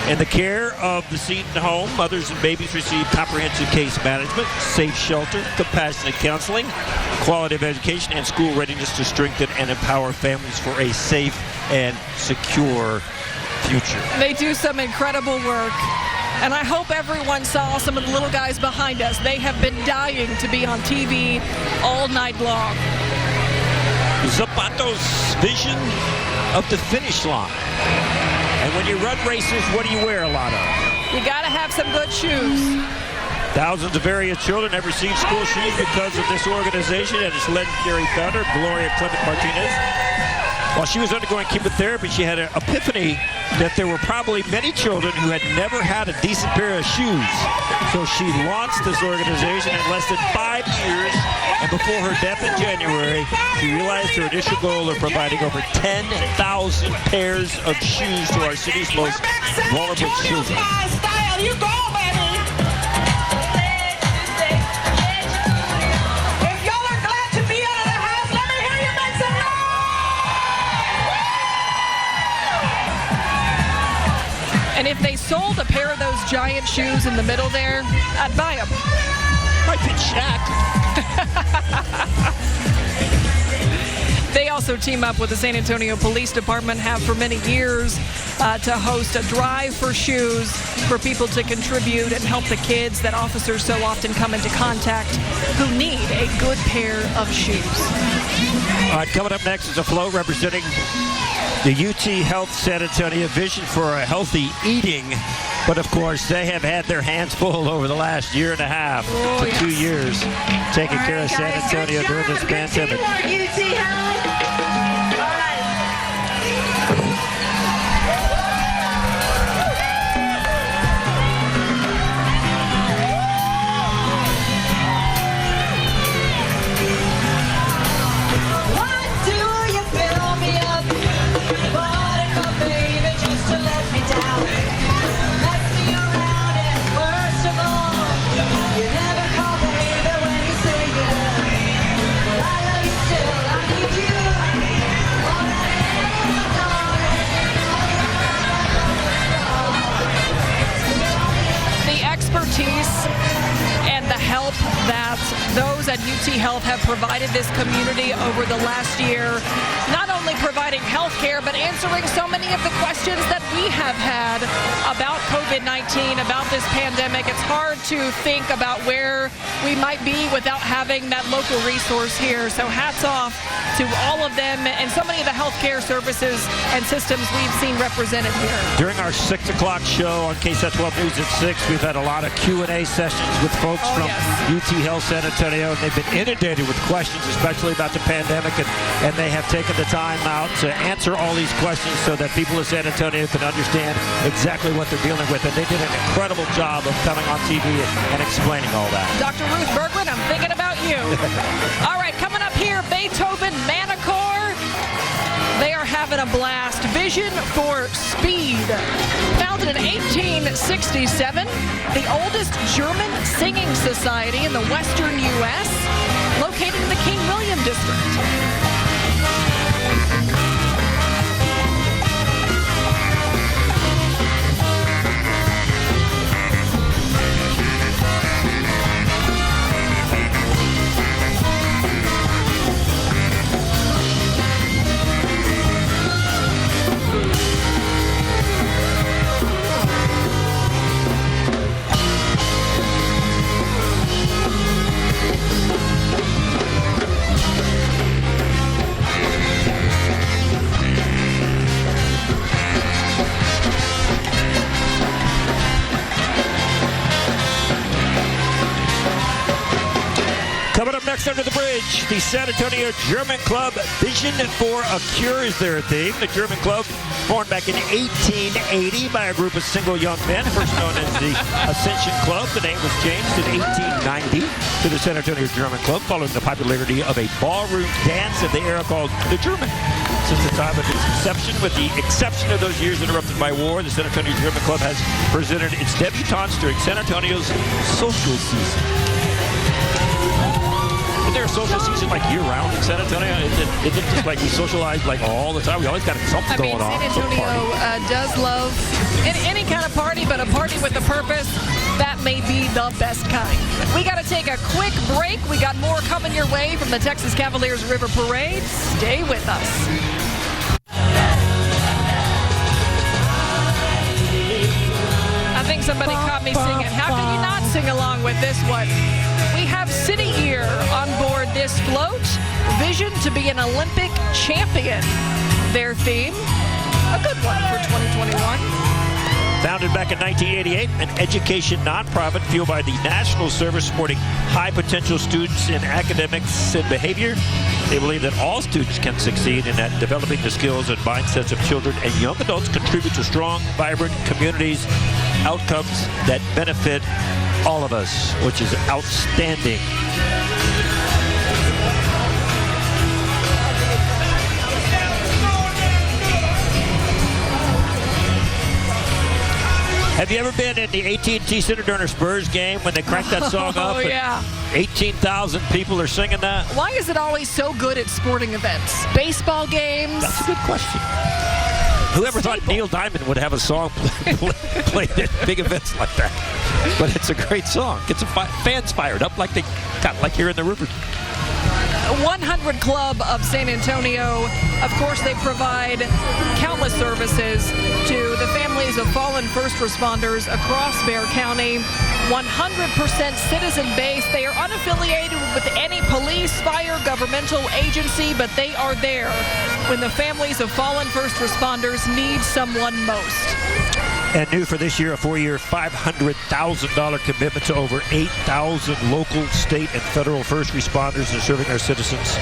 In the care of the Seton Home, mothers and babies receive comprehensive case management, safe shelter, compassionate counseling, quality of education, and school readiness to strengthen and empower families for a safe and secure future. They do some incredible work. And I hope everyone saw some of the little guys behind us. They have been dying to be on TV all night long. Zapato's vision of the finish line. And when you run races, what do you wear a lot of? You got to have some good shoes. Thousands of area children have received school shoes because of this organization and its legendary founder, Gloria Clement Martinez. While she was undergoing chemotherapy, she had an epiphany that there were probably many children who had never had a decent pair of shoes. So she launched this organization in less than 5 years, and before her death in January, she realized her initial goal of providing over 10,000 pairs of shoes to our city's most vulnerable children. You go, baby. If y'all are glad to be out of the house, let me hear you make some noise. And if they sold a pair of those giant shoes in the middle there, I'd buy them. Might be Shaq. They also team up with the San Antonio Police Department, have for many years, to host a drive for shoes for people to contribute and help the kids that officers so often come into contact who need a good pair of shoes. All right, coming up next is a float representing the UT Health San Antonio vision for a healthy eating. But of course, they have had their hands full over the last year and a half to 2 years taking care of San Antonio during this pandemic. UT Health. And the help that those at UT Health have provided this community over the last year, not only providing health care, but answering so many of the questions that we have had about COVID-19, about this pandemic. It's hard to think about where we might be without having that local resource here. So hats off to all of them and so many of the healthcare services and systems we've seen represented here. During our 6 o'clock show on KSAT 12 News at 6, we've had a lot of Q&A sessions with folks from UT Health San Antonio, and they've been inundated with questions, especially about the pandemic, and they have taken the time out to answer all these questions so that people in San Antonio can understand exactly what they're dealing with, and they did an incredible job of coming on TV and explaining all that. Dr. Ruth Bergman, I'm thinking about you. All right, coming up here, Beethoven Manicore. having a blast. Vision for Speed. Founded in 1867, the oldest German singing society in the western U.S., located in the King William District. Coming up next under the bridge, the San Antonio German Club Vision for a Cure is their theme. The German Club, formed back in 1880 by a group of single young men, first known as the Ascension Club. The name was changed in 1890 to the San Antonio German Club, following the popularity of a ballroom dance of the era called the German. Since the time of its inception, with the exception of those years interrupted by war, the San Antonio German Club has presented its debutantes during San Antonio's social season. Is there a social season like year-round in San Antonio? Is it just like we socialize like all the time? We always got something going on. San Antonio does love any kind of party, but a party with a purpose, that may be the best kind. We got to take a quick break. We got more coming your way from the Texas Cavaliers River Parade. Stay with us. I think somebody caught me singing. How can you not sing along with this one? We have City Year on board this float. Vision to be an Olympic champion. Their theme, a good one for 2021. Founded back in 1988, an education nonprofit fueled by the National Service supporting high-potential students in academics and behavior. They believe that all students can succeed and that developing the skills and mindsets of children and young adults contribute to strong, vibrant communities, outcomes that benefit all of us, which is outstanding. Have you ever been in the AT&T Center during a Spurs game when they cranked that song up? Oh, yeah. 18,000 people are singing that. Why is it always so good at sporting events? Baseball games? That's a good question. Whoever thought Neil Diamond would have a song played at big events like that? But it's a great song. Gets fans fired up like they got like here in the river. 100 Club of San Antonio. Of course, they provide countless services to the families of fallen first responders across Bexar County. 100% citizen-based. They are unaffiliated with any police, fire, governmental agency, but they are there when the families of fallen first responders need someone most. And new for this year, a 4-year, $500,000 commitment to over 8,000 local, state, and federal first responders and serving our citizens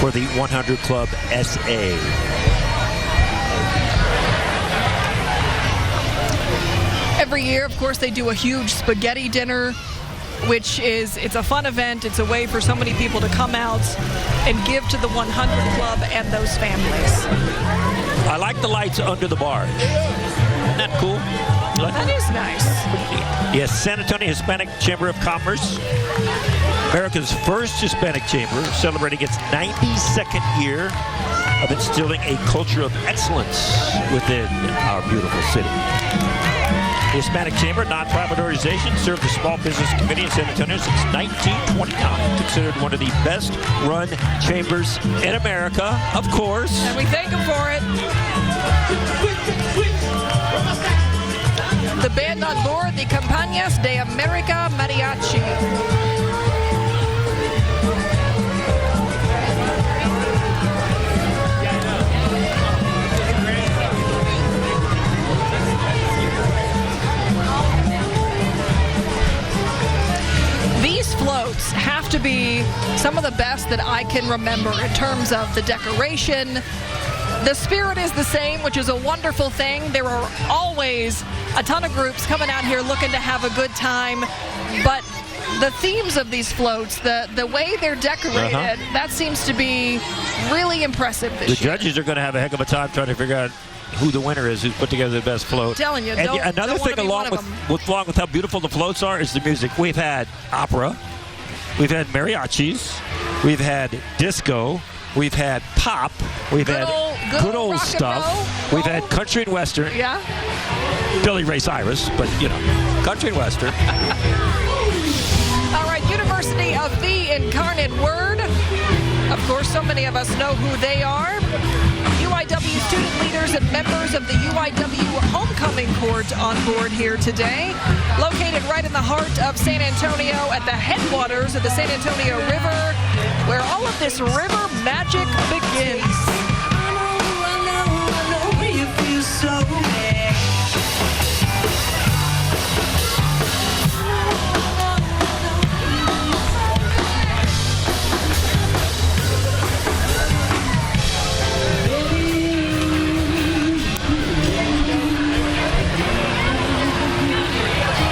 for the 100 Club SA. Every year, of course, they do a huge spaghetti dinner, which it's a fun event. It's a way for so many people to come out and give to the 100 Club and those families. I like the lights under the barge. Isn't that cool? That is nice. Yes, San Antonio Hispanic Chamber of Commerce, America's first Hispanic chamber, celebrating its 92nd year of instilling a culture of excellence within our beautiful city. The Hispanic Chamber, nonprofit organization, served the small business community in San Antonio since 1929. Considered one of the best-run chambers in America, of course. And we thank them for it. The band on board, the Compañías de América Mariachi. These floats have to be some of the best that I can remember in terms of the decoration. The spirit is the same, which is a wonderful thing. There are always a ton of groups coming out here looking to have a good time, but the themes of these floats, the way they're decorated, that seems to be really impressive this year. The judges are going to have a heck of a time trying to figure out who the winner is, who's put together the best float. I'm telling you, and another thing along with how beautiful the floats are is the music. We've had opera, we've had mariachis, we've had disco, we've had pop, we've had good old stuff, we've had country and western. Yeah. Billy Ray Cyrus, but you know, country and western. All right, University of the Incarnate Word. Of course, so many of us know who they are. UIW student leaders and members of the UIW Homecoming Court on board here today. Located right in the heart of San Antonio at the headwaters of the San Antonio River, where all of this river magic begins.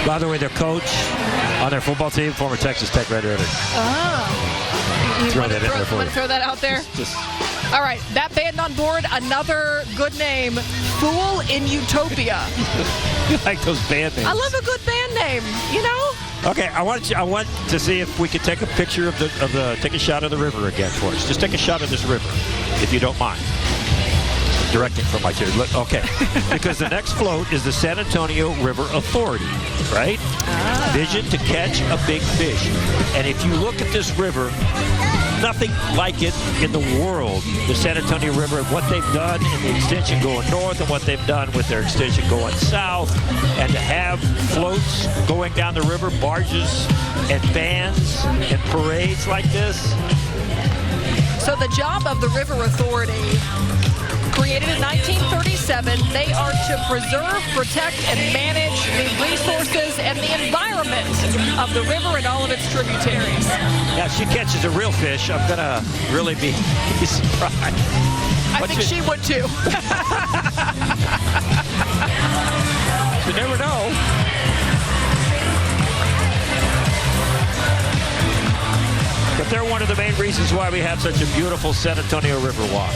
By the way, their coach on their football team, former Texas Tech Red Raider. Oh. You want to throw that out there? Just all right, that band on board, another good name, Fool in Utopia. You like those band names? I love a good band name, you know? Okay, I want to see if we could take a picture of the take a shot of the river again for us. Just take a shot of this river, if you don't mind. Directing from my chair. Okay, because the next float is the San Antonio River Authority, right? Vision to catch a big fish. And if you look at this river, nothing like it in the world. The San Antonio River and what they've done in the extension going north and what they've done with their extension going south. And to have floats going down the river, barges and bands and parades like this. So the job of the River Authority, created in 1937, they are to preserve, protect, and manage the resources and the environment of the river and all of its tributaries. Yeah, if she catches a real fish, I'm going to really be surprised. I think she would too. You never know. But they're one of the main reasons why we have such a beautiful San Antonio River Walk,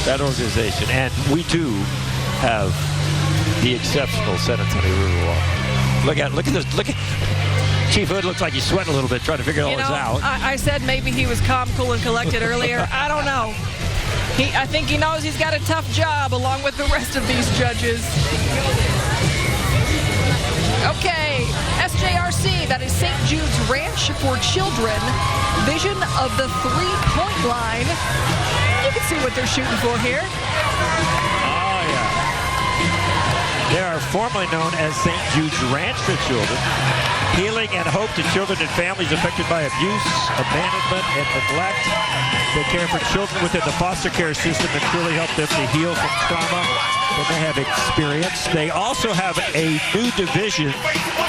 that organization. And we too have the exceptional San Antonio River Walk. Look at this. Look at Chief Hood. Looks like he's sweating a little bit trying to figure all this out. I said maybe he was calm, cool, and collected earlier. I don't know. I think he knows he's got a tough job along with the rest of these judges. Okay, SJRC, that is St. Jude's Ranch for Children. Vision of the three-point line. You can see what they're shooting for here. Oh, yeah. They are formerly known as St. Jude's Ranch for Children. Healing and hope to children and families affected by abuse, abandonment, and neglect. They care for children within the foster care system and truly help them to heal from trauma that they have experienced. They also have a new division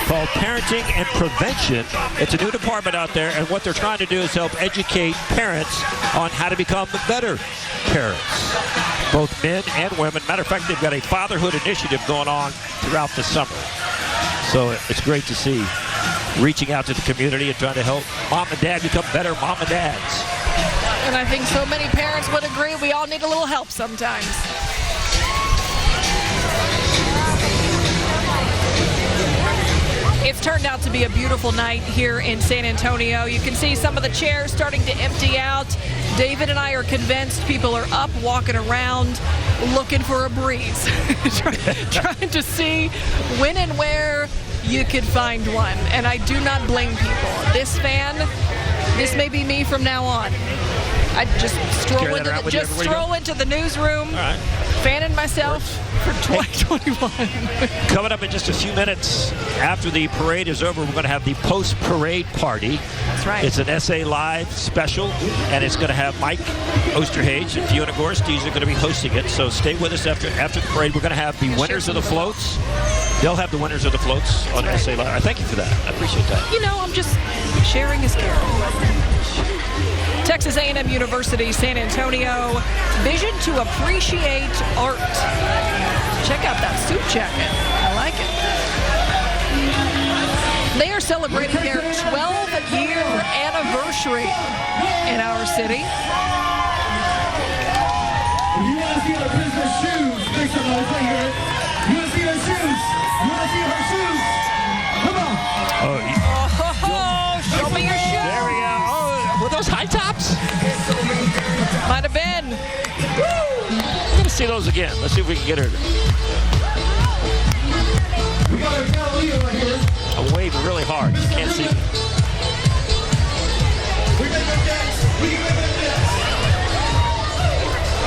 called Parenting and Prevention. It's a new department out there, and what they're trying to do is help educate parents on how to become better parents, both men and women. Matter of fact, they've got a fatherhood initiative going on throughout the summer. So it's great to see reaching out to the community and trying to help mom and dad become better mom and dads. And I think so many parents would agree we all need a little help sometimes. It's turned out to be a beautiful night here in San Antonio. You can see some of the chairs starting to empty out. David and I are convinced people are up, walking around, looking for a breeze, trying to see when and where you could find one. And I do not blame people. This may be me from now on. I just stroll into the newsroom, fanning myself for 2021. Coming up in just a few minutes after the parade is over, we're going to have the post-parade party. That's right. It's an SA Live special, and it's going to have Mike Osterhage and Fiona Gorsties are going to be hosting it. So stay with us after the parade. We're going to have the winners of the floats. They'll have the winners of the floats on SA Live. I thank you for that. I appreciate that. You know, I'm just sharing is caring. Texas A&M University, San Antonio, vision to appreciate art. Check out that suit jacket. I like it. They are celebrating their 12-year anniversary in our city. If you want to see our prisoner's shoes, make some noise right here. You want to see her shoes? You want to see her shoes? Come on. Oh, show me your shoes. There we go. Oh, were those high tops? Might have been. I'm going to see those again. Let's see if we can get her. We got our Cavalier right here. I'm waving really hard. You can't see me.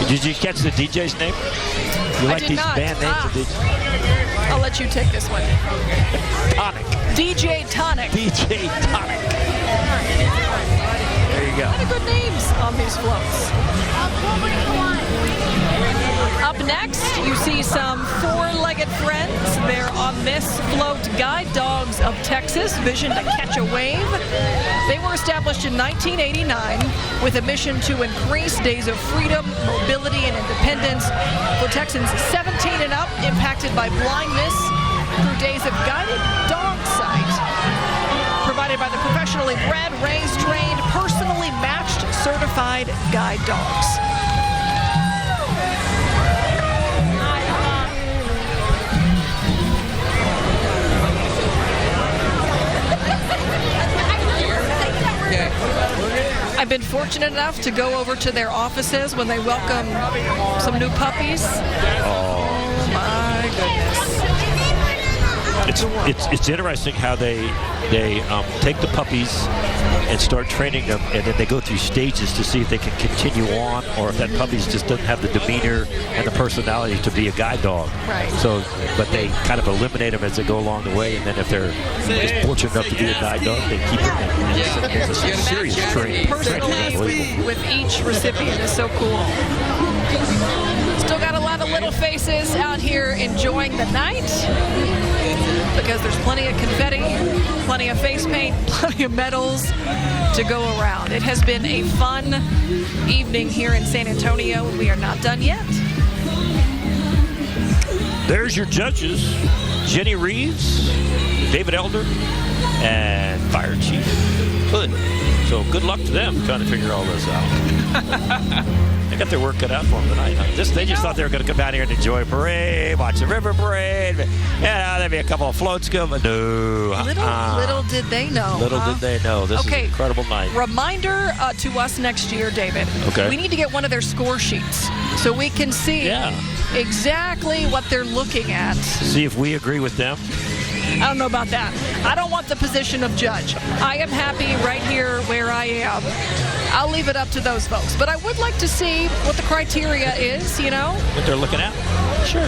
Did you catch the DJ's name? You like these band names? Of DJs? I'll let you take this one. Tonic. DJ Tonic. DJ Tonic. There you go. A lot of good names on these floats. Up next, you see some four-legged friends. They're on this float, Guide Dogs of Texas, Vision to Catch a Wave. They were established in 1989 with a mission to increase days of freedom, mobility, and independence for Texans 17 and up impacted by blindness through days of guided dog sight, provided by the professionally bred, raised, trained, personally matched, certified guide dogs. I've been fortunate enough to go over to their offices when they welcome some new puppies. Oh my goodness. It's interesting how they take the puppies and start training them, and then they go through stages to see if they can continue on, or if that puppy just doesn't have the demeanor and the personality to be a guide dog. Right. So, but they kind of eliminate them as they go along the way, and then if they're just fortunate enough to be a guide dog, they keep them. It's a serious training. Personally, with each recipient is so cool. Still got a lot of little faces out here enjoying the night, because there's plenty of confetti, plenty of face paint, plenty of medals to go around. It has been a fun evening here in San Antonio, and we are not done yet. There's your judges, Jenny Reeves, David Elder, and Fire Chief Hood. So good luck to them trying to figure all this out. They got their work cut out for them tonight. They just thought they were going to come out here and enjoy a parade, watch the river parade. Yeah, there'd be a couple of floats going. No. Little did they know. Little did they know. This is an incredible night. Reminder to us next year, David. Okay. We need to get one of their score sheets so we can see exactly what they're looking at. See if we agree with them. I don't know about that. I don't want the position of judge. I am happy right here where I am. I'll leave it up to those folks. But I would like to see what the criteria is, you know? What they're looking at? Sure.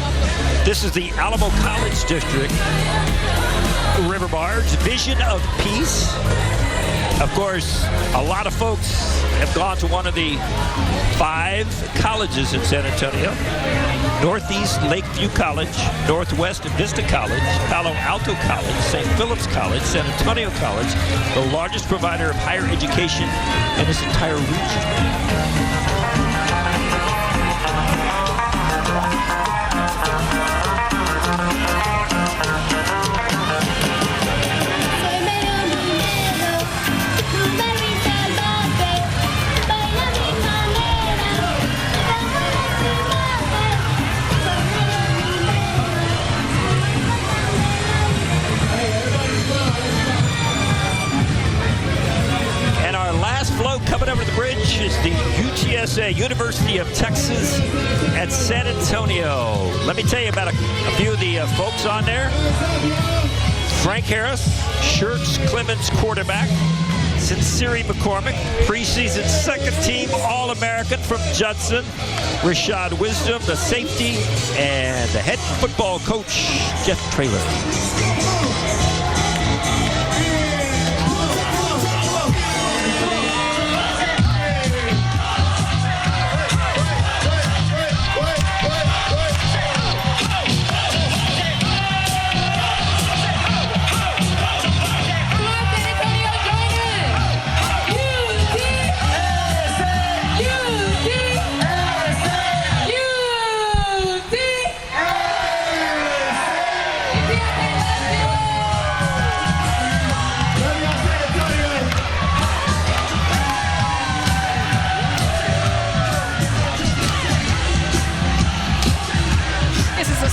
This is the Alamo College District River Barge, Vision of Peace. Of course, a lot of folks have gone to one of the 5 colleges in San Antonio. Northeast Lakeview College, Northwest Vista College, Palo Alto College, St. Philip's College, San Antonio College, the largest provider of higher education in this entire region. Float coming over the bridge is the UTSA, University of Texas at San Antonio. Let me tell you about a few of the folks on there. Frank Harris, Schertz Clemens quarterback. Sincere McCormick, preseason second-team All-American from Judson. Rashad Wisdom, the safety, and the head football coach, Jeff Traylor.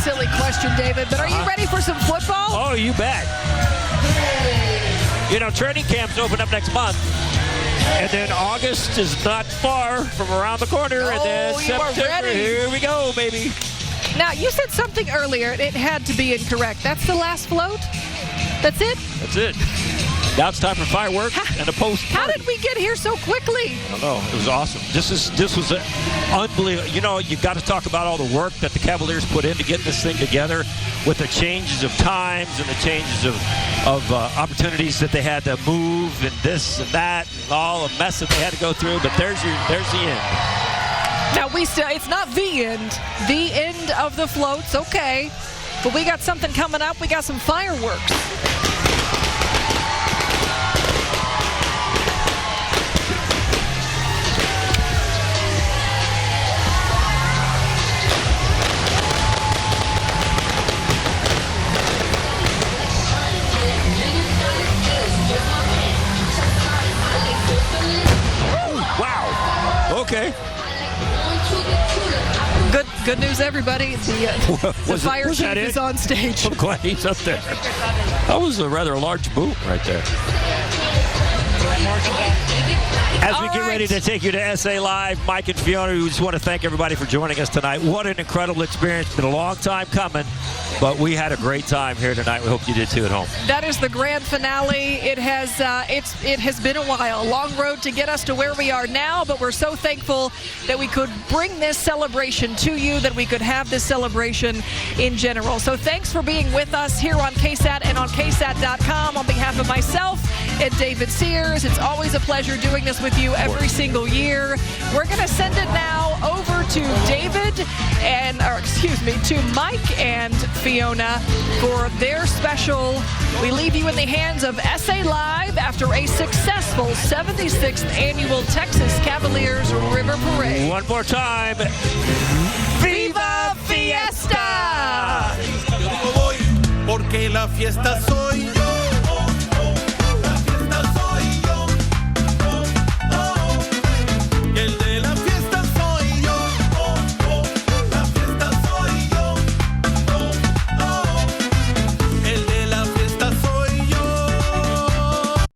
silly question, David, but are you ready for some football? Oh, you bet. You know, training camps open up next month. And then August is not far from around the corner. And then September, here we go, baby. Now, you said something earlier. It had to be incorrect. That's the last float? That's it? That's it. Now it's time for fireworks and a post. How did we get here so quickly? I don't know. It was awesome. This was unbelievable. You know, you got to talk about all the work that the Cavaliers put in to get this thing together, with the changes of times and the changes of opportunities that they had to move and this and that and all the mess that they had to go through. But there's the end. Now it's not the end. The end of the floats, okay. But we got something coming up. We got some fireworks. Okay. Good news, everybody. The fire chief is on stage. I'm glad he's up there. That was a rather large boom right there. As we get ready to take you to SA Live, Mike and Fiona, we just want to thank everybody for joining us tonight. What an incredible experience. It's been a long time coming, but we had a great time here tonight. We hope you did too at home. That is the grand finale. It has been a while, a long road to get us to where we are now, but we're so thankful that we could bring this celebration to you, that we could have this celebration in general. So thanks for being with us here on KSAT and on KSAT.com. On behalf of myself and David Sears, it's always a pleasure doing this with you every single year. We're going to send it now over to to Mike and Fiona for their special. We leave you in the hands of SA Live after a successful 76th annual Texas Cavaliers River Parade. One more time. Viva Fiesta! Porque la fiesta soy